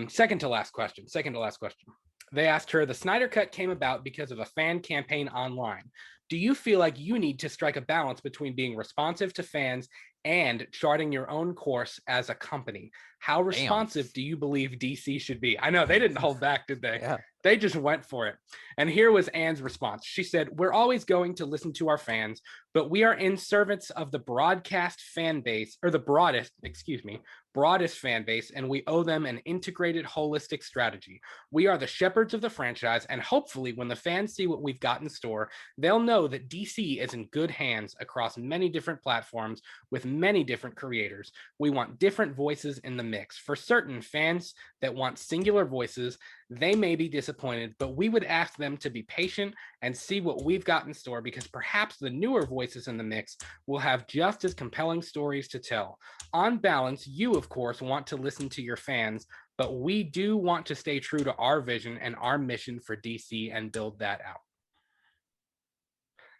second to last question. Second to last question. They asked her, the Snyder Cut came about because of a fan campaign online. Do you feel like you need to strike a balance between being responsive to fans and charting your own course as a company? How damn. responsive do you believe DC should be? I know they didn't hold back, did they? Yeah. They just went for it. And here was Anne's response. She said, we're always going to listen to our fans, but we are in service of the broadcast fan base, or the broadest fan base, and we owe them an integrated, holistic strategy. We are the shepherds of the franchise, and hopefully, when the fans see what we've got in store, they'll know that DC is in good hands across many different platforms with many different creators. We want different voices in the mix. For certain fans that want singular voices, they may be disappointed, but we would ask them to be patient and see what we've got in store, because perhaps the newer voices in the mix will have just as compelling stories to tell. On balance, you, of course, want to listen to your fans, but we do want to stay true to our vision and our mission for DC and build that out.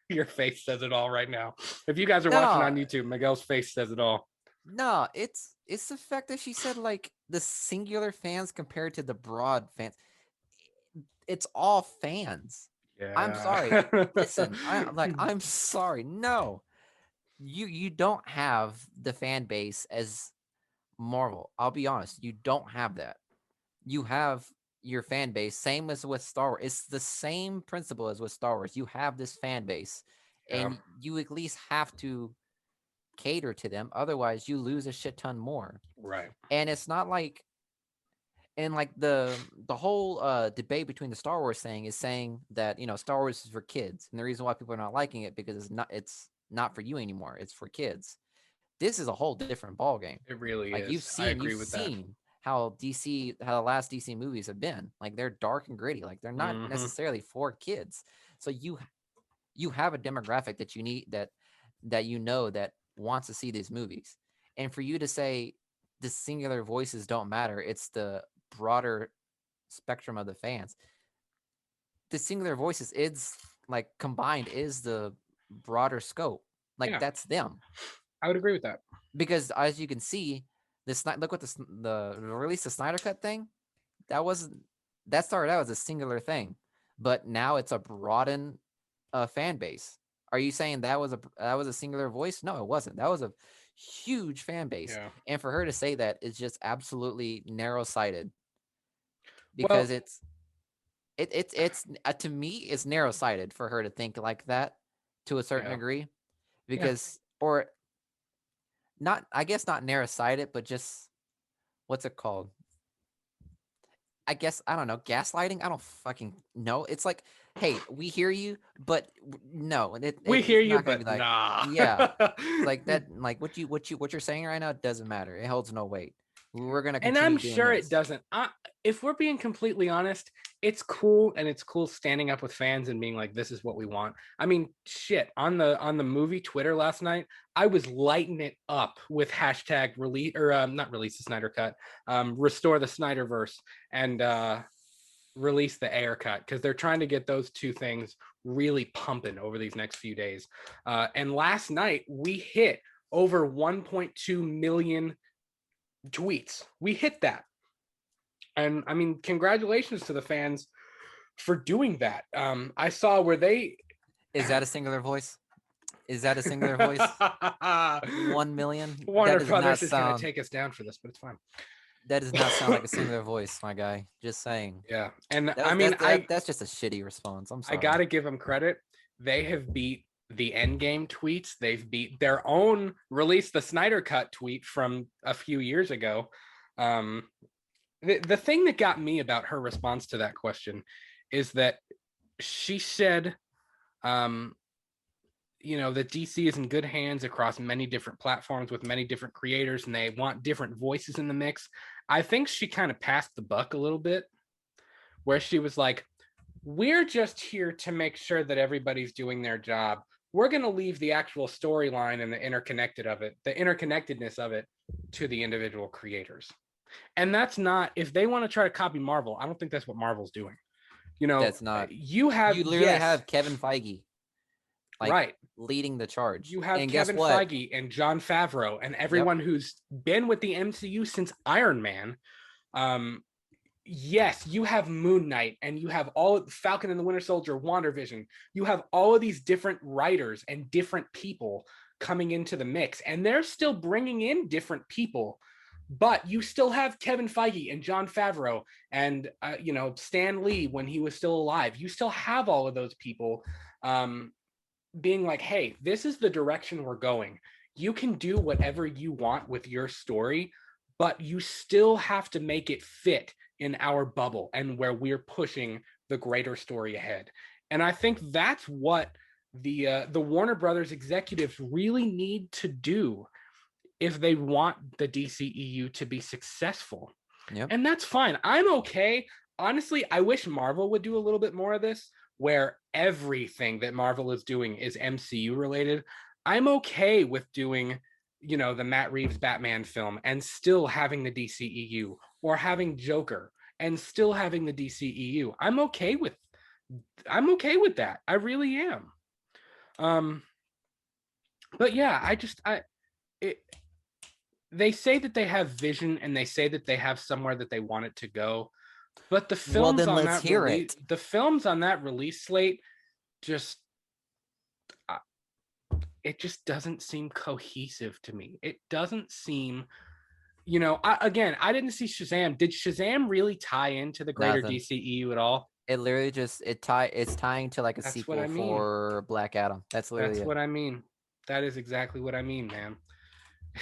Your face says it all right now. If you guys are watching No, on YouTube, Miguel's face says it all. no, it's the fact that she said like the singular fans compared to the broad fans. It's all fans. I'm Yeah. sorry. Listen, I'm sorry. No. You don't have the fan base as Marvel. I'll be honest, you don't have that. You have your fan base, same as with Star Wars. It's the same principle as with Star Wars. You have this fan base, Yeah. and you at least have to cater to them. Otherwise, you lose a shit ton more. Right. And it's not like, and like the whole debate between the Star Wars thing is saying that Star Wars is for kids, and the reason why people are not liking it because it's not for you anymore. It's for kids. This is a whole different ball game. It really Like is. I you've agree with that. seen how the last DC movies have been. Like they're dark and gritty. Like they're not Mm-hmm. necessarily for kids. So you have a demographic that you need that that wants to see these movies. And for you to say the singular voices don't matter, it's the broader spectrum of the fans. The singular voices is like combined is the broader scope. Like Yeah, that's them. I would agree with that. Because as you can see, look what the release of Snyder Cut thing that was that started out as a singular thing, but now it's a broadened fan base Are you saying that was a singular voice? No, it wasn't. That was a huge fan base, Yeah. and for her to say that is just absolutely narrow sighted because Well, it's to me it's narrow sighted for her to think like that to a certain yeah. degree Yeah. because or not I guess not narrow sighted but just what's it called? I guess I don't know, gaslighting. I don't fucking know. It's like, hey, we hear you, but no, We hear it's you, not gonna be but like, nah. yeah, like that, like what you're saying right now doesn't matter. It holds no weight. We're gonna And I'm continue doing sure it this. doesn't. If we're being completely honest, it's cool, and it's cool standing up with fans and being like, "This is what we want." I mean, shit. On the movie Twitter last night, I was lighting it up with hashtag release or not release the Snyder Cut, restore the SnyderVerse, and release the Ayer Cut, because they're trying to get those two things really pumping over these next few days. And last night we hit over 1.2 million tweets. We hit that. And I mean, congratulations to the fans for doing that. I saw where they Is that a singular voice? Is that a singular voice? 1 million? That Warner does not Brothers is going to sound. take us down for this, but it's fine. That does not sound like a singular voice, my guy. Just saying. Yeah, and That I was mean, that's just a shitty response. I'm I sorry. gotta give them credit. They have beat the Endgame tweets. They've beat their own release the Snyder Cut tweet from a few years ago. Um, the thing that got me about her response to that question is that she said, um, that DC is in good hands across many different platforms with many different creators, and they want different voices in the mix. I think she kind of passed the buck a little bit, where she was like, we're just here to make sure that everybody's doing their job. We're going to leave the actual storyline and the interconnectedness of it to the individual creators. And that's not, if they want to try to copy Marvel, I don't think that's what Marvel's doing. That's not. You have, You literally yes, have Kevin Feige like right. leading the charge. You have And guess Kevin what? Feige and Jon Favreau and Yep. everyone who's been with the MCU since Iron Man. Um, yes, you have Moon Knight and you have all Falcon and the Winter Soldier, WandaVision. You have all of these different writers and different people coming into the mix, and they're still bringing in different people. But you still have Kevin Feige and Jon Favreau and Stan Lee when he was still alive. You still have all of those people being like, "Hey, this is the direction we're going. You can do whatever you want with your story, but you still have to make it fit in our bubble and where we're pushing the greater story ahead." And I think that's what the Warner Brothers executives really need to do if they want the DCEU to be successful. Yep. And that's fine. I'm okay. Honestly, I wish Marvel would do a little bit more of this, where everything that Marvel is doing is MCU related. I'm okay with doing, the Matt Reeves Batman film and still having the DCEU, or having Joker and still having the DCEU. I'm okay with that. I really am. Um, but yeah, it, they say that they have vision and they say that they have somewhere that they want it to go, but Well, then let's hear it. the films on that release slate just uh, it just doesn't seem cohesive to me. It doesn't seem, I didn't see Shazam. Did Shazam really tie into the greater Nothing. DCEU at all? It literally just it's tying to like a That's what I sequel mean. for Black Adam. That's literally That's it. what I mean. That is exactly what I mean, man.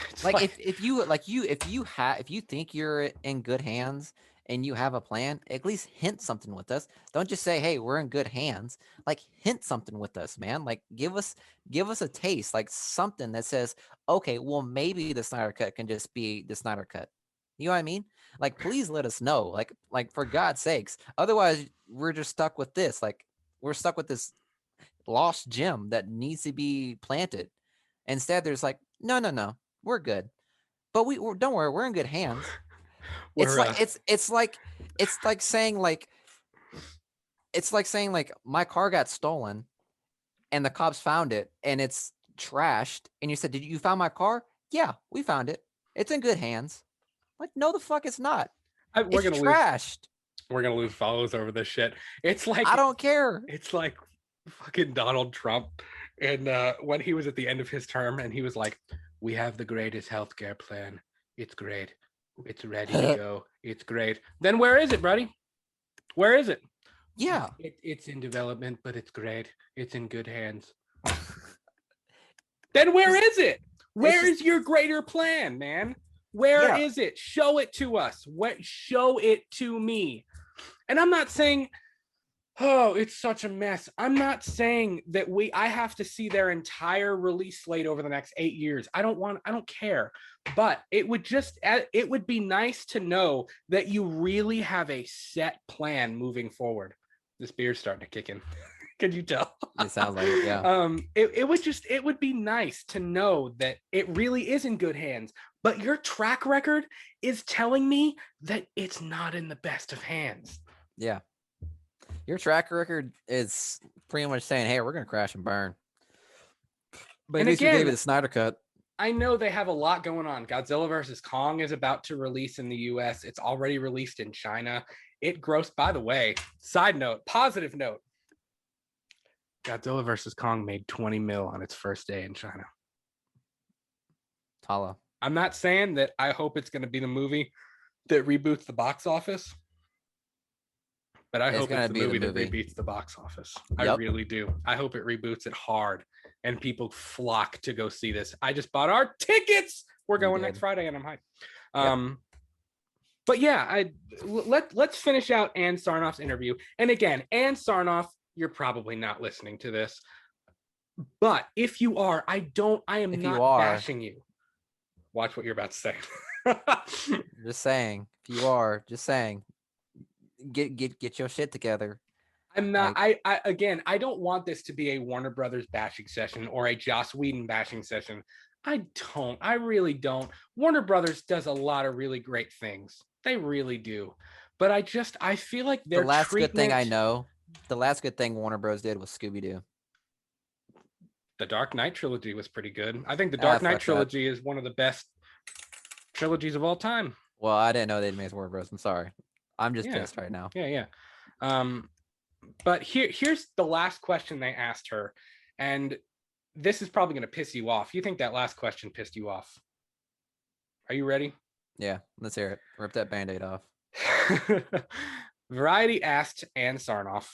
It's Like like, if you think you're in good hands and you have a plan, at least hint something with us. Don't just say, "Hey, we're in good hands." Like hint something with us, man. Like give us a taste, like something that says, "Okay, well maybe the Snyder cut can just be the Snyder cut." You know what I mean? Like please let us know. Like for God's sakes. Otherwise, we're just stuck with this. Like we're stuck with this lost gem that needs to be planted. Instead, there's like, no, no, no, we're good. But don't worry, we're in good hands. It's we're like it's like saying like my car got stolen and the cops found it and it's trashed and you said, "Did you found my car?" "Yeah, we found it. It's in good hands." Like, no, the fuck, it's not. we're It's gonna lose trashed. we're gonna lose followers over this shit. It's I like don't care. it's like fucking Donald Trump And when he was at the end of his term, and he was like, "We have the greatest healthcare plan. It's great. It's ready to go. It's great." Then where is it, buddy? Where is it? Yeah. It's in development, but it's great. It's in good hands. Then where is it? Where is your greater plan, man? Where is it? Show it to us. Show it to me. And I'm not saying, oh, it's such a mess. I'm not saying that I have to see their entire release slate over the next 8 years. I don't care. But it would be nice to know that you really have a set plan moving forward. This beer's starting to kick in. Could you tell? It sounds like it, yeah. It would be nice to know that it really is in good hands, but your track record is telling me that it's not in the best of hands. Yeah. Your track record is pretty much saying, hey, we're going to crash and burn. But at least we gave it the Snyder Cut. I know they have a lot going on. Godzilla vs. Kong is about to release in the US. It's already released in China. It grossed, by the way, side note, positive note. Godzilla vs. Kong made 20 mil on its first day in China. Tala. I'm not saying that I hope it's going to be the movie that reboots the box office, but I hope it's the movie that reboots the box office. Yep. I really do. I hope it reboots it hard and people flock to go see this. I just bought our tickets. We're going next Friday and I'm hyped. Yep. But yeah, let's finish out Ann Sarnoff's interview. And again, Ann Sarnoff, you're probably not listening to this, but if you are, I am not bashing you. Watch what you're about to say. Just saying, if you are, just saying, get your shit together. I'm not. I don't want this to be a Warner Brothers bashing session or a Joss Whedon bashing session. I really don't. Warner Brothers does a lot of really great things. They really do. But I feel like the last good thing I know. The last good thing Warner Bros. Did was Scooby-Doo. The Dark Knight trilogy was pretty good. I think the Dark Knight trilogy is one of the best trilogies of all time. Well, I didn't know they'd made Warner Bros. I'm sorry. I'm just pissed right now. Yeah. But here's the last question they asked her. And this is probably going to piss you off. You think that last question pissed you off? Are you ready? Yeah, let's hear it. Rip that Band-Aid off. Variety asked Ann Sarnoff,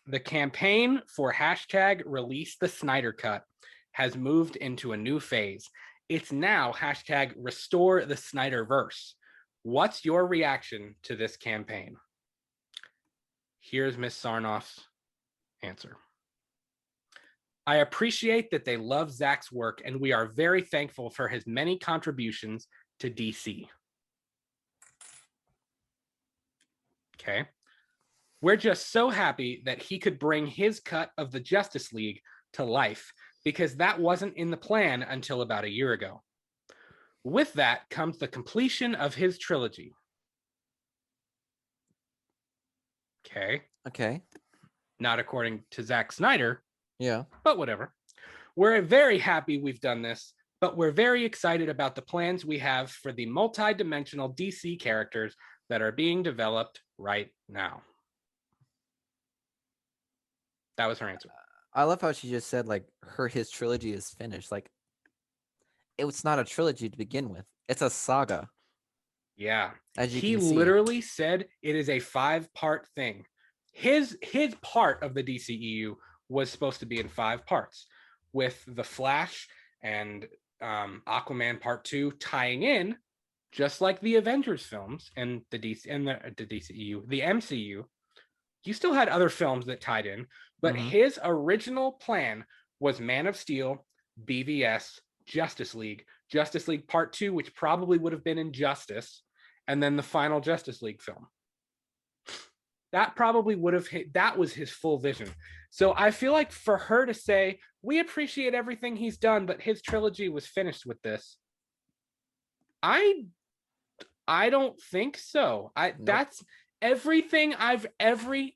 the campaign for hashtag release the Snyder Cut has moved into a new phase. It's now hashtag restore the SnyderVerse. What's your reaction to this campaign? Here's Miss Sarnoff's answer. I appreciate that they love Zack's work, and we are very thankful for his many contributions to DC. Okay. We're just so happy that he could bring his cut of the Justice League to life, because that wasn't in the plan until about a year ago. With that comes the completion of his trilogy. Okay. Not according to Zack Snyder. Yeah. But whatever. We're very happy we've done this, but we're very excited about the plans we have for the multi-dimensional DC characters that are being developed right now. That was her answer. I love how she just said, like, his trilogy is finished. Like, it's not a trilogy to begin with. It's a saga. Yeah. He literally said it is a 5-part thing. His part of the DCEU was supposed to be in 5 parts, with The Flash and Aquaman Part 2 tying in, just like the Avengers films and the DCEU, the MCU. You still had other films that tied in, but his original plan was Man of Steel, BVS, Justice League Part 2, which probably would have been Injustice, and then the final Justice League film. That probably would have hit, that was his full vision. So I feel like for her to say, we appreciate everything he's done, but his trilogy was finished with this, I don't think so. That's every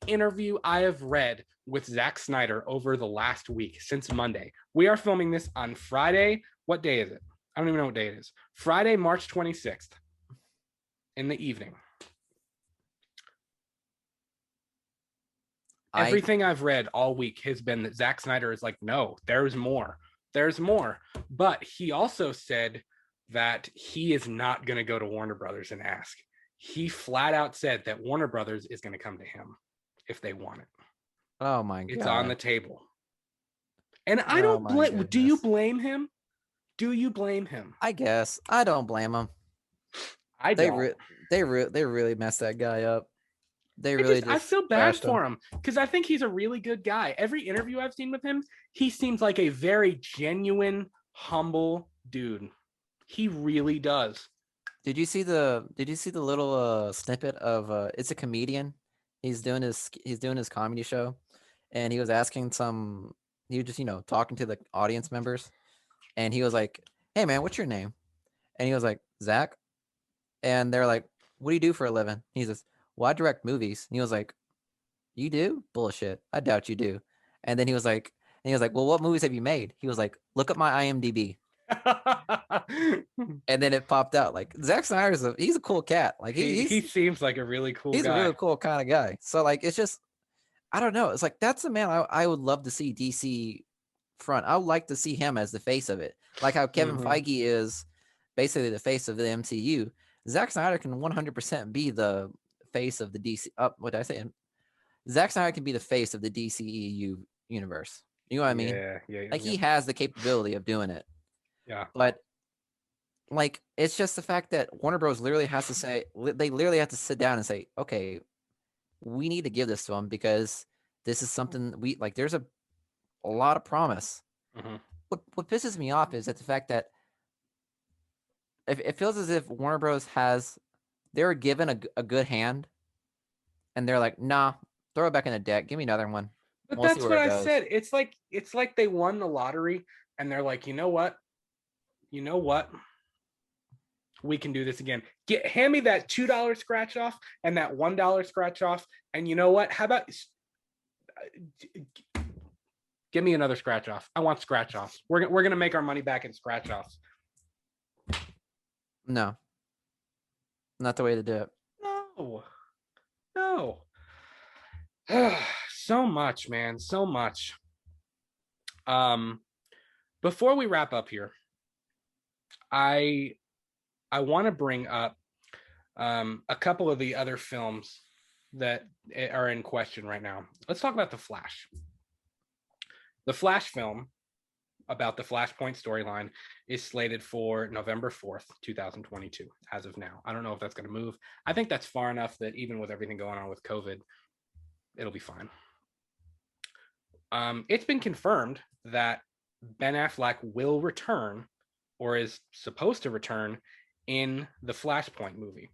interview I have read with Zack Snyder over the last week since Monday. We are filming this on Friday. What day is it? I don't even know what day it is. Friday, March 26th in the evening. everything I've read all week has been that Zack Snyder is like, no, there's more. There's more. But he also said that he is not going to go to Warner Brothers and ask. He flat out said that Warner Brothers is going to come to him if they want it. Oh my It's on the god. table. And I Oh don't my blame. Do you goodness. blame him? Do you blame him? I guess I don't blame them. I They don't. they really messed that guy up. They I really just I just feel bad trashed him. for him because I think he's a really good guy. Every interview I've seen with him, he seems like a very genuine, humble dude. He really does. Did you see the little snippet of it's a comedian. He's doing his comedy show, and he was asking some he was just, talking to the audience members, and he was like, "Hey man, what's your name?" And he was like, "Zach." And they're like, "What do you do for a living?" He says, "Well, I direct movies." And he was like, "You do? Bullshit. I doubt you do." And then he was like, "Well, what movies have you made?" He was like, "Look at my IMDb." And then it popped out like Zack Snyder's he's a cool cat. Like he seems like a really cool he's a guy. really cool kind of guy. So like it's just I don't know. It's like that's the man I would love to see DC front. I would like to see him as the face of it. Like how Kevin Mhm. Feige is basically the face of the MCU. Zack Snyder can 100% be the face of the DC. What did I say? Zack Snyder can be the face of the DCEU universe. You know what I mean? Yeah, yeah, Like yeah, he has the capability of doing it. yeah. But like it's just the fact that Warner Bros. Literally has to say they literally have to sit down and say, okay, we need to give this to him because this is something we like. There's a lot of promise. Mhm. What pisses me off is that the fact that it feels as if Warner Bros. Has they're given a good hand and they're like, nah, throw it back in the deck. Give me another one. But We'll see that's where what it I goes. said. It's like they won the lottery and they're like, you know what? You know what? We can do this again. Hand me that $2 scratch off and that $1 scratch off. And you know what? How about give me another scratch off? I want scratch offs. We're gonna make our money back in scratch offs. No, not the way to do it. No, no. So much, man. So much. Um, before we wrap up here, I I want to bring up a couple of the other films that are in question right now. Let's talk about The Flash. The Flash film about the Flashpoint storyline is slated for November 4th, 2022, as of now. I don't know if that's going to move. I think that's far enough that even with everything going on with COVID, it'll be fine. It's been confirmed that Ben Affleck will return or is supposed to return in the Flashpoint movie.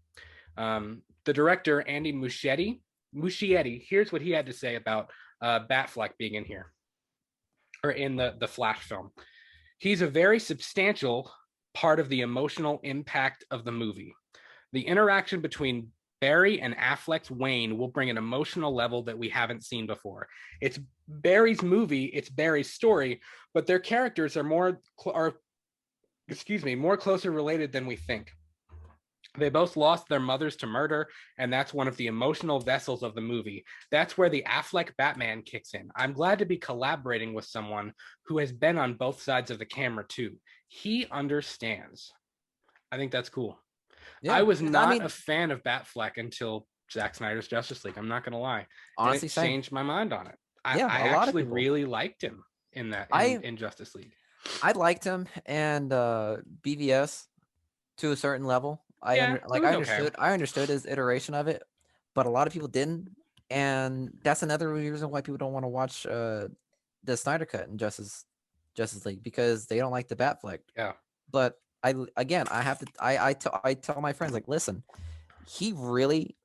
The director, Andy Muschietti, here's what he had to say about Batfleck being in here or in the Flash film. He's a very substantial part of the emotional impact of the movie. The interaction between Barry and Affleck's Wayne will bring an emotional level that we haven't seen before. It's Barry's movie, it's Barry's story, but their characters are more closer related than we think. They both lost their mothers to murder, and that's one of the emotional vessels of the movie. That's where the Affleck Batman kicks in. I'm glad to be collaborating with someone who has been on both sides of the camera too. He understands. I think that's cool. I Yeah, was 'cause I not a mean, fan of Batfleck until Zack Snyder's Justice League. I'm not gonna lie, and it honestly, same. changed my mind on it. I, Yeah, I a lot of actually people. really liked him in that I in Justice League. I liked him and BVS to a certain level. Yeah, it was okay. I understood his iteration of it, but a lot of people didn't, and that's another reason why people don't want to watch the Snyder cut in Justice League because they don't like the Batfleck. Yeah, But again I have to I tell my friends like listen, he really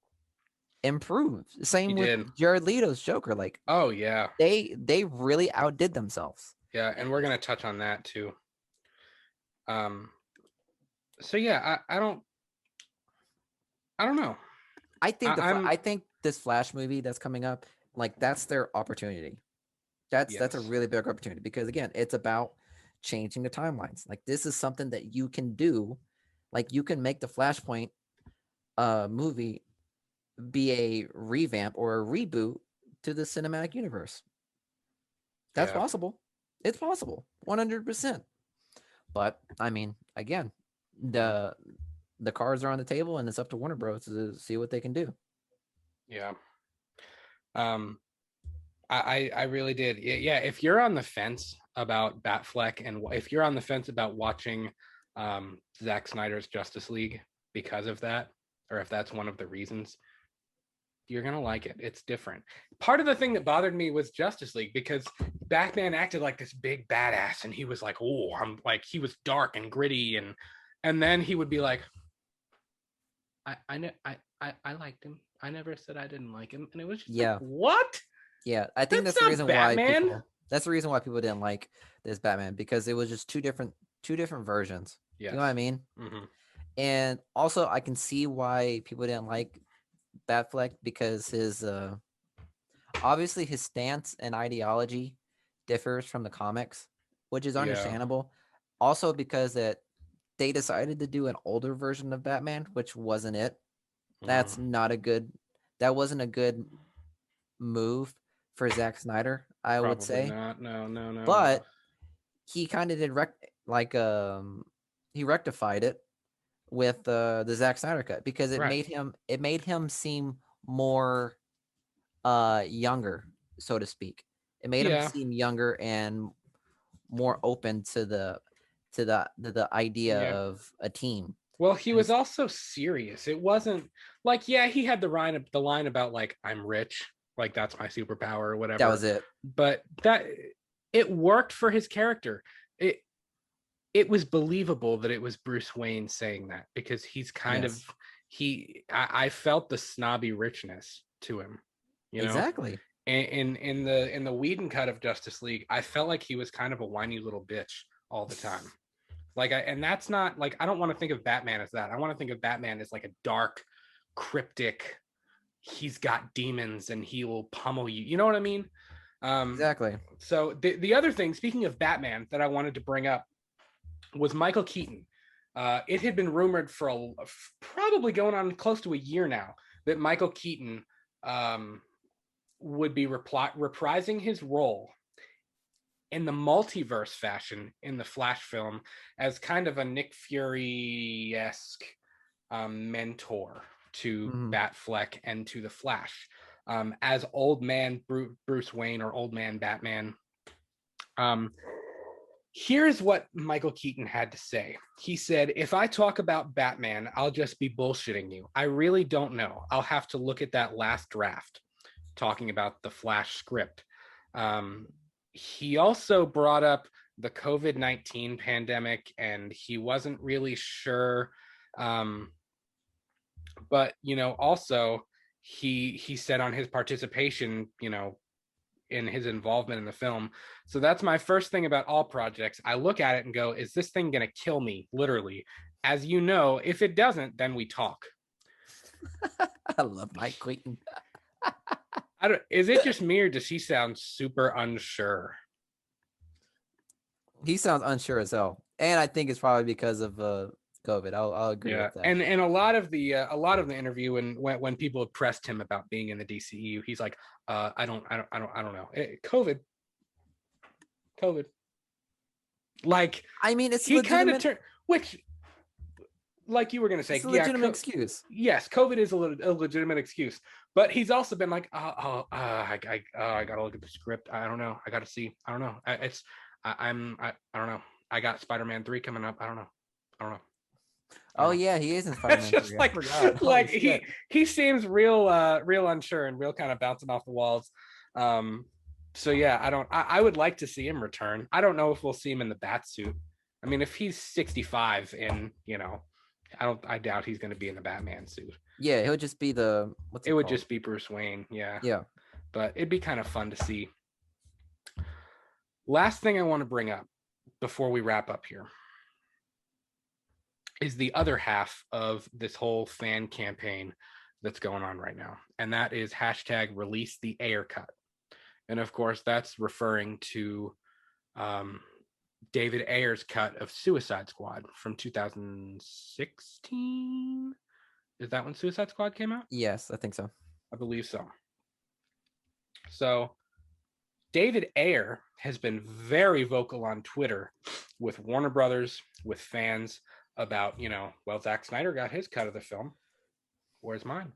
improved. he Same with did. Jared Leto's Joker. Like Oh yeah, they really outdid themselves. yeah, and we're gonna touch on that too. Um, so yeah, I don't know. I'm I think this Flash movie that's coming up, like that's their opportunity. That's a yes, really big opportunity because again, it's about changing the timelines. Like this is something that you can do. Like you can make the Flashpoint movie be a revamp or a reboot to the cinematic universe. That's Yeah. possible. It's possible, 100%. But I mean, again, the the cards are on the table, and it's up to Warner Bros. To see what they can do. Yeah. Um, I really did. Yeah. If you're on the fence about Batfleck, and if you're on the fence about watching Zack Snyder's Justice League because of that, or if that's one of the reasons, you're gonna like it. It's different. Part of the thing that bothered me was Justice League, because Batman acted like this big badass, and he was like, "Oh, I'm like," he was dark and gritty, and then he would be like, I liked him. I never said I didn't like him," and it was just like, Yeah, what? yeah. I think That's that's the not reason why Batman. people. That's the reason why people didn't like this Batman, because it was just two different versions. You know what I Yes. mean? Mm-hmm. And also, I can see why people didn't like Batfleck, because his obviously his stance and ideology differs from the comics, which is Yeah. understandable. Also, because that they decided to do an older version of Batman, which wasn't it. Mm, That's not a good. That wasn't a good move for Zack Snyder, I would probably say. not. No, no, no, no. But he kind of did like he rectified it with the Zack Snyder cut, because Right. it made him seem more younger, so to speak. It made him Yeah. seem younger and more open to the idea Yeah. of a team. Well, he And was it's, also serious. It wasn't like, yeah, he had the line about like, "I'm rich, like that's my superpower," or that whatever. was it. But that it worked for his character. It it was believable that it was Bruce Wayne saying that, because he's kind of Yes. I felt the snobby richness to him, you know. Exactly. In the Whedon cut of Justice League, I felt like he was kind of a whiny little bitch all the time. And that's not like, I don't want to think of Batman as that. I want to think of Batman as like a dark, cryptic, he's got demons and he will pummel you. You know what I mean? Um, Exactly. so the other thing, speaking of Batman, that I wanted to bring up was Michael Keaton. It had been rumored for probably going on close to a year now that Michael Keaton would be reprising his role in the multiverse fashion in the Flash film, as kind of a Nick Fury-esque mentor to Hmm. Batfleck and to the Flash, as old man Bruce Wayne, or old man Batman. Um, Here's what Michael Keaton had to say. He said, "If I talk about Batman, I'll just be bullshitting you. I really don't know. I'll have to look at that last draft," talking about the Flash script. He also brought up the COVID-19 pandemic, and he wasn't really sure. Um, but, also he said on his participation, in his involvement in the film. So that's my first thing about all projects. I look at it and go, is this thing going to kill me? Literally. As you know, if it doesn't, then we talk. I love Mike Clayton. Is it just me, or does he sound super unsure? He sounds unsure as hell, and I think it's probably because of COVID. I'll agree Yeah, with that. and a lot of the interview, and when people have pressed him about being in the DCEU, he's like, I don't know, COVID. Like, I mean, it's he kind of legitimate. turned, which, like you were gonna It's say, a yeah, legitimate excuse. yes, COVID is a legitimate excuse, but he's also been like, I gotta look at the script. I don't know. I gotta see. I don't know. I don't know. I got Spider-Man 3 coming up. I don't know. I don't know. I Oh don't know. yeah, he is in It's Spider-Man just 3. I like forgot. Holy like shit. he seems real unsure, and real kind of bouncing off the walls. Um, so yeah, I would like to see him return. I don't know if we'll see him in the bat suit. I mean, if he's 65, and I doubt he's going to be in the Batman suit. Yeah, he'll just be the what's It it would called? just be Bruce Wayne, yeah. Yeah. But it'd be kind of fun to see. Last thing I want to bring up before we wrap up here is the other half of this whole fan campaign that's going on right now, and that is hashtag release the Ayer cut. And of course, that's referring to um, David Ayer's cut of Suicide Squad from 2016. Is that when Suicide Squad came out? Yes, I think so. I believe so. So David Ayer has been very vocal on Twitter with Warner Brothers, with fans about, well, Zack Snyder got his cut of the film. Where's mine?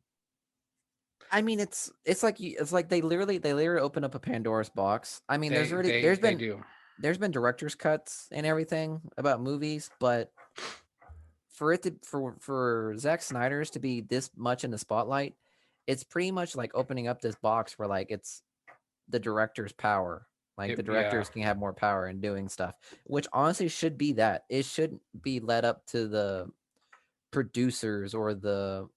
I mean, it's like they literally open up a Pandora's box. I mean, They do. there's been director's cuts and everything about movies, but for it to for Zack Snyder's to be this much in the spotlight, it's pretty much like opening up this box where like it's the director's power. Like the Yeah, directors can have more power in doing stuff, which honestly should be that. It shouldn't be led up to the producers or the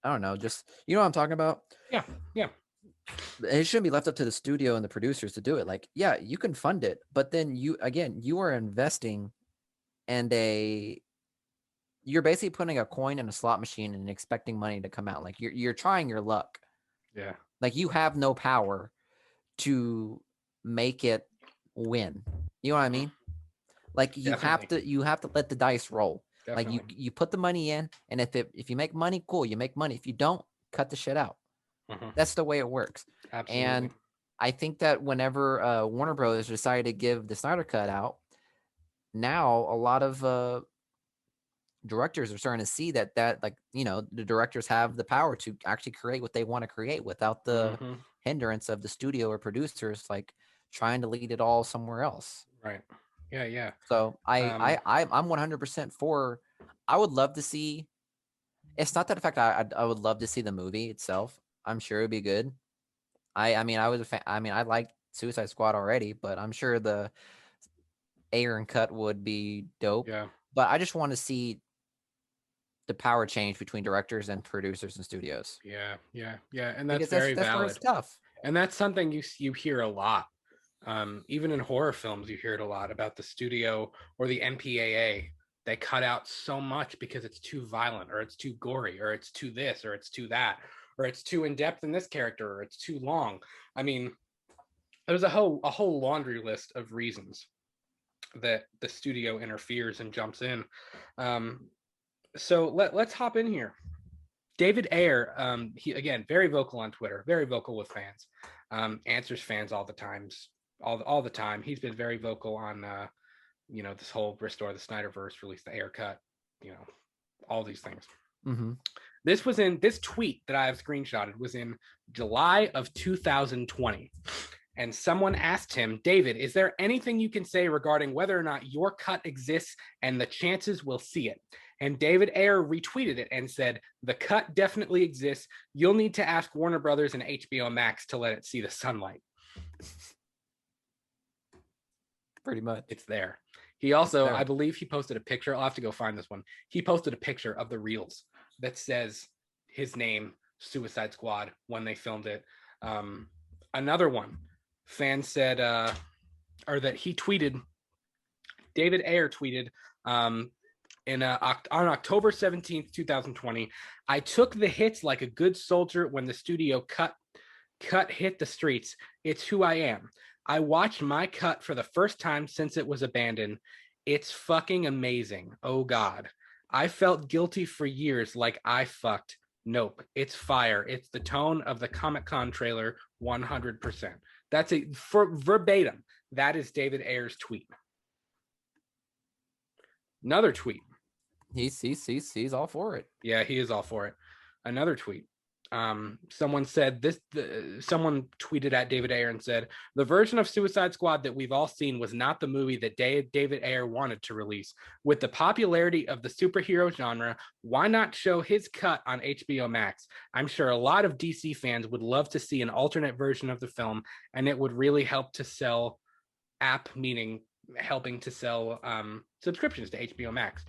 I don't know, just you know what I'm talking about? yeah, yeah, It shouldn't be left up to the studio and the producers to do it. Like, yeah, you can fund it, but then you are investing and you're basically putting a coin in a slot machine and expecting money to come out. Like you're trying your luck. yeah. Like you have no power to make it win. You know what I mean? Like Definitely, you have to let the dice roll. Like definitely. you put the money in, and if you make money, cool, you make money. If you don't, cut the shit out. Hmm. That's the way it works. Absolutely. And I think that whenever Warner Bros. Decided to give the Snyder Cut out, now a lot of directors are starting to see that like the directors have the power to actually create what they want to create without the Hmm. hindrance of the studio or producers like trying to lead it all somewhere else. Right. Yeah, yeah. So Um, I'm 100% for. I would love to see. It's not that the fact I would love to see the movie itself. I'm sure it'd be good. I mean I was a fan. I mean I liked Suicide Squad already, but I'm sure the Aaron cut would be dope. yeah, But I just want to see the power change between directors and producers and studios yeah, yeah, yeah. And that's because very that's where it's valid. tough. And that's something you hear a lot. Even in horror films, you hear it a lot about the studio or the MPAA. They cut out so much because it's too violent, or it's too gory, or it's too this, or it's too that, or it's too in depth in this character, or it's too long. I mean, there's a whole laundry list of reasons that the studio interferes and jumps in. Um, so let's hop in here. David Ayer, he again very vocal on Twitter, very vocal with fans, answers fans all the time. He's been very vocal on this whole restore the SnyderVerse, release the Ayer cut, you know, all these things. Mm-hmm. This tweet that I have screenshotted was in July of 2020. And someone asked him, David, is there anything you can say regarding whether or not your cut exists and the chances we'll see it? And David Ayer retweeted it and said, the cut definitely exists. You'll need to ask Warner Brothers and HBO Max to let it see the sunlight. Pretty much. It's there. He also, there. I believe he posted a picture. I'll have to go find this one. He posted a picture of the reels that says his name, Suicide Squad, when they filmed it. Another one, fans said, or that he tweeted, David Ayer tweeted, on October 17th, 2020, I took the hits like a good soldier when the studio cut hit the streets. It's who I am. I watched my cut for the first time since it was abandoned. It's fucking amazing. Oh God. I felt guilty for years like I fucked. Nope. It's fire. It's the tone of the Comic-Con trailer 100%. That's for verbatim. That is David Ayer's tweet. Another tweet. He's all for it. Yeah, he is all for it. Another tweet. Someone said this. Someone tweeted at David Ayer and said the version of Suicide Squad that we've all seen was not the movie that David Ayer wanted to release. With the popularity of the superhero genre, why not show his cut on HBO Max? I'm sure a lot of DC fans would love to see an alternate version of the film, and it would really help to sell meaning helping to sell subscriptions to HBO Max.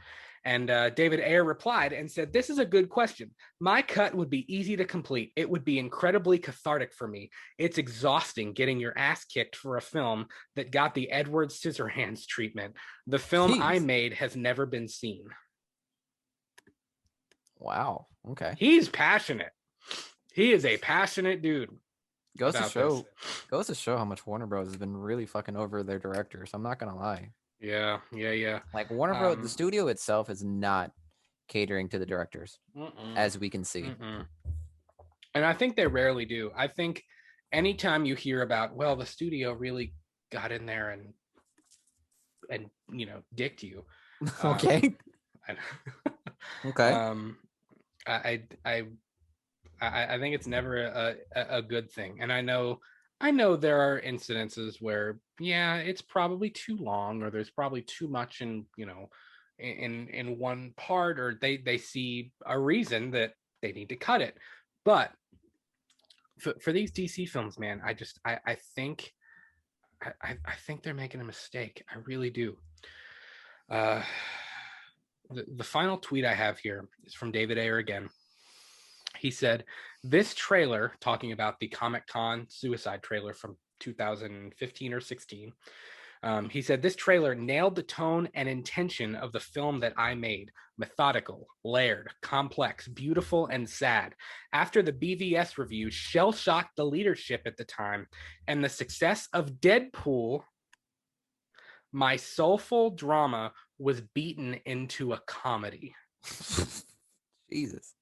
And David Ayer replied and said, this is a good question. My cut would be easy to complete. It would be incredibly cathartic for me. It's exhausting getting your ass kicked for a film that got the Edward Scissorhands treatment. The film I made has never been seen. Wow. Okay. He's passionate. He is a passionate dude. Goes to show how much Warner Bros. Has been really fucking over their directors. I'm not gonna lie. Yeah. Like Warner Bros. The studio itself is not catering to the directors, as we can see. And I think they rarely do. I think anytime you hear about, well, the studio really got in there and dicked you. Okay. I, Okay. um, I, I I think it's never a good thing. And I know there are incidences where, yeah, it's probably too long, or there's probably too much in, in one part, or they see a reason that they need to cut it. But for these DC films, man, I think I think they're making a mistake. I really do. Uh, the final tweet I have here is from David Ayer again. He said, this trailer, talking about the Comic-Con suicide trailer from 2015 or 16, he said, this trailer nailed the tone and intention of the film that I made. Methodical, layered, complex, beautiful, and sad. After the BVS review shell-shocked the leadership at the time, and the success of Deadpool, my soulful drama was beaten into a comedy. Jesus.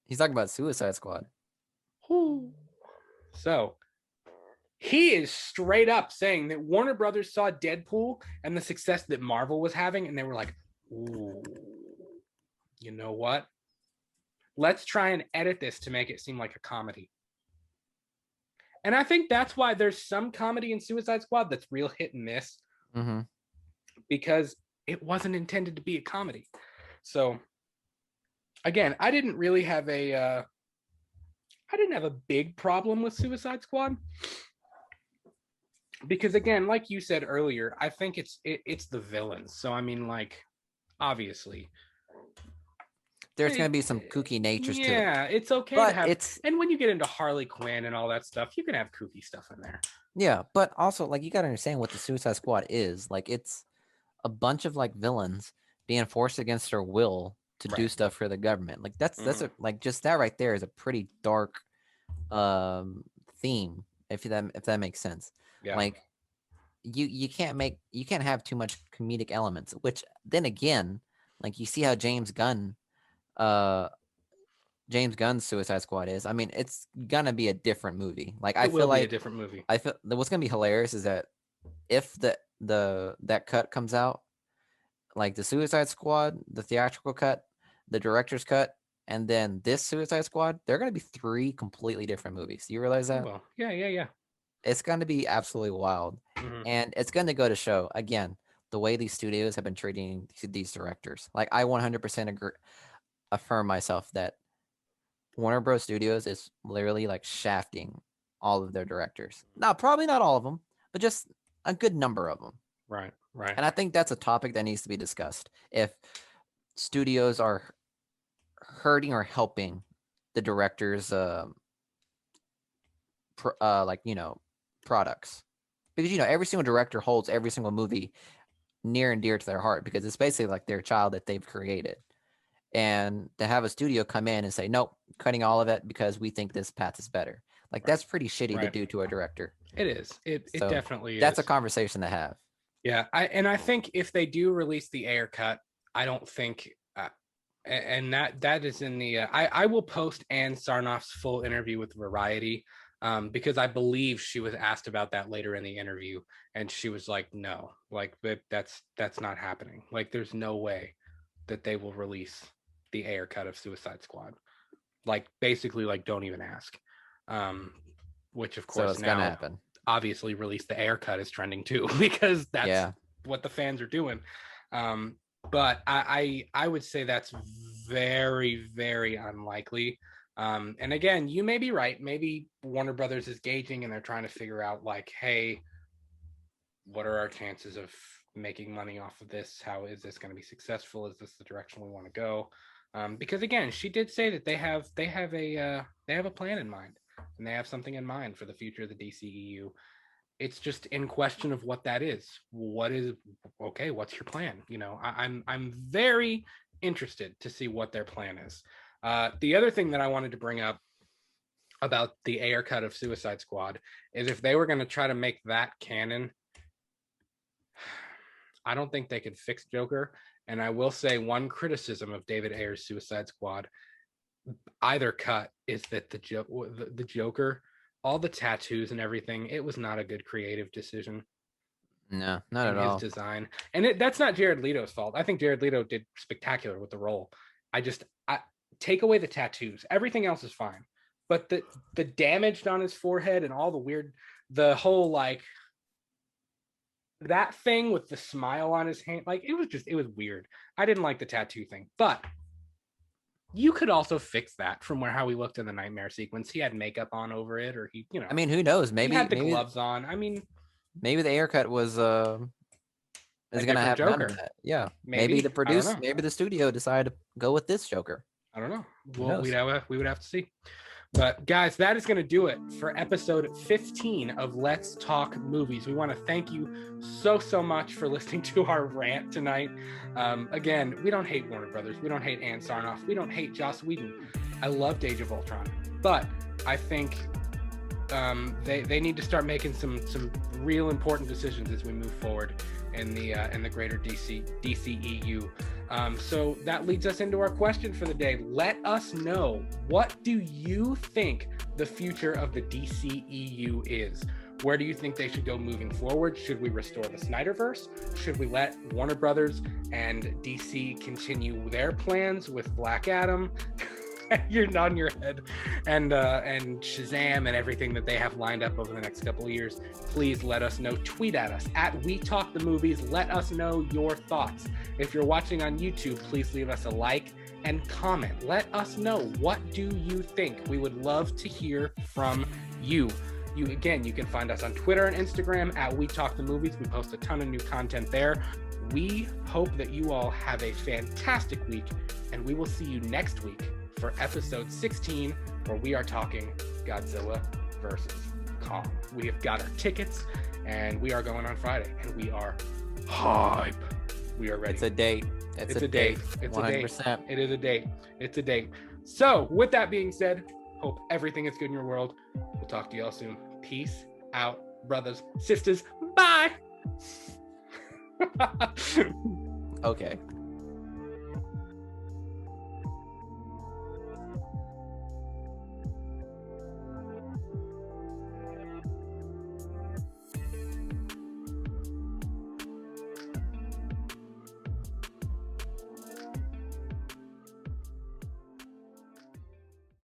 He's talking about Suicide Squad. So he is straight up saying that Warner Brothers saw Deadpool and the success that Marvel was having, and they were like, ooh, you know what? Let's try and edit this to make it seem like a comedy. And I think that's why there's some comedy in Suicide Squad that's real hit and miss, because it wasn't intended to be a comedy. So again, I didn't have a big problem with Suicide Squad, because again, like you said earlier, I think it's the villains. So I mean, like, obviously there's going to be some kooky natures to it. Yeah, it's okay but to have. And when you get into Harley Quinn and all that stuff, you can have kooky stuff in there. Yeah, but also, like, you got to understand what the Suicide Squad is. Like, it's a bunch of like villains being forced against their will to do stuff for the government. Like, that's a, like, just that right there is a pretty dark theme, if that makes sense. Yeah. Like, you can't have too much comedic elements, which then again, like, you see how James Gunn's Suicide Squad is. I mean, it's gonna be a different movie. Like, I feel like a different movie. I feel what's gonna be hilarious is that if that cut comes out, like the Suicide Squad, the theatrical cut, the director's cut, and then this Suicide Squad, they're gonna be 3 completely different movies. Do you realize that? Well, yeah. It's gonna be absolutely wild, and it's gonna go to show again the way these studios have been treating these directors. Like, I 100% affirm myself that Warner Bros. Studios is literally like shafting all of their directors. Now, probably not all of them, but just a good number of them. Right. And I think that's a topic that needs to be discussed. If studios are hurting or helping the directors, products, because every single director holds every single movie near and dear to their heart, because it's basically like their child that they've created. And to have a studio come in and say, nope, cutting all of it because we think this path is better. Like, that's pretty shitty to do to a director. It is. It definitely is. That's a conversation to have. Yeah. I think if they do release the Ayer cut, I don't think, and that is in the, I will post Ann Sarnoff's full interview with Variety, because I believe she was asked about that later in the interview, and she was like, no, like, that's not happening. Like, there's no way that they will release the Ayer cut of Suicide Squad. Like, basically, like, don't even ask. Which of course, so it's now gonna happen. Obviously, release the Ayer cut is trending too, because that's what the fans are doing. But I would say that's very, very unlikely. And again, you may be right. Maybe Warner Brothers is gauging and they're trying to figure out, like, hey, what are our chances of making money off of this? How is this going to be successful? Is this the direction we want to go? Because again, she did say that they have a plan in mind, and they have something in mind for the future of the DCEU. It's just in question of what that is. What's your plan? I'm very interested to see what their plan is. The other thing that I wanted to bring up about the Ayer cut of Suicide Squad is, if they were going to try to make that canon, I don't think they could fix Joker. And I will say one criticism of David Ayer's Suicide Squad: either cut is that the Joker, all the tattoos and everything, it was not a good creative decision No, not in at his all. design. And that's not Jared Leto's fault. I think Jared Leto did spectacular with the role. I take away the tattoos. Everything else is fine. But the damage on his forehead and all the weird, the whole like that thing with the smile on his hand, like it was weird. I didn't like the tattoo thing. But you could also fix that from how he looked in the nightmare sequence. He had makeup on over it, or I mean, who knows? he had the Maybe gloves on. I mean, maybe the haircut was a is gonna different have none of Joker. that. Yeah, maybe Maybe. I don't know. maybe the studio decided to go with this Joker. I don't know. Who Well, knows? we would have to see. But guys, that is going to do it for episode 15 of Let's Talk Movies. We want to thank you so much for listening to our rant tonight. Again, we don't hate Warner Brothers. We don't hate Ann Sarnoff. We don't hate Joss Whedon. I loved Age of Ultron, but I think they need to start making some real important decisions as we move forward in the greater DCEU. So that leads us into our question for the day. Let us know, what do you think the future of the DCEU is? Where do you think they should go moving forward? Should we restore the SnyderVerse? Should we let Warner Brothers and DC continue their plans with Black Adam? You're nodding your head, and Shazam and everything that they have lined up over the next couple of years. Please let us know. Tweet at us at We Talk the Movies. Let us know your thoughts. If you're watching on YouTube, please leave us a like and comment. Let us know, what do you think? We would love to hear from you. You can find us on Twitter and Instagram at We Talk the Movies. We post a ton of new content there. We hope that you all have a fantastic week, and we will see you next week for episode 16, where we are talking Godzilla versus Kong. We have got our tickets, and we are going on Friday, and we are hype. We are ready. It's a date. It's a date. It's 100%. a date. It is a date. It's a date. So, with that being said, hope everything is good in your world. We'll talk to y'all soon. Peace out, brothers, sisters. Bye. Okay.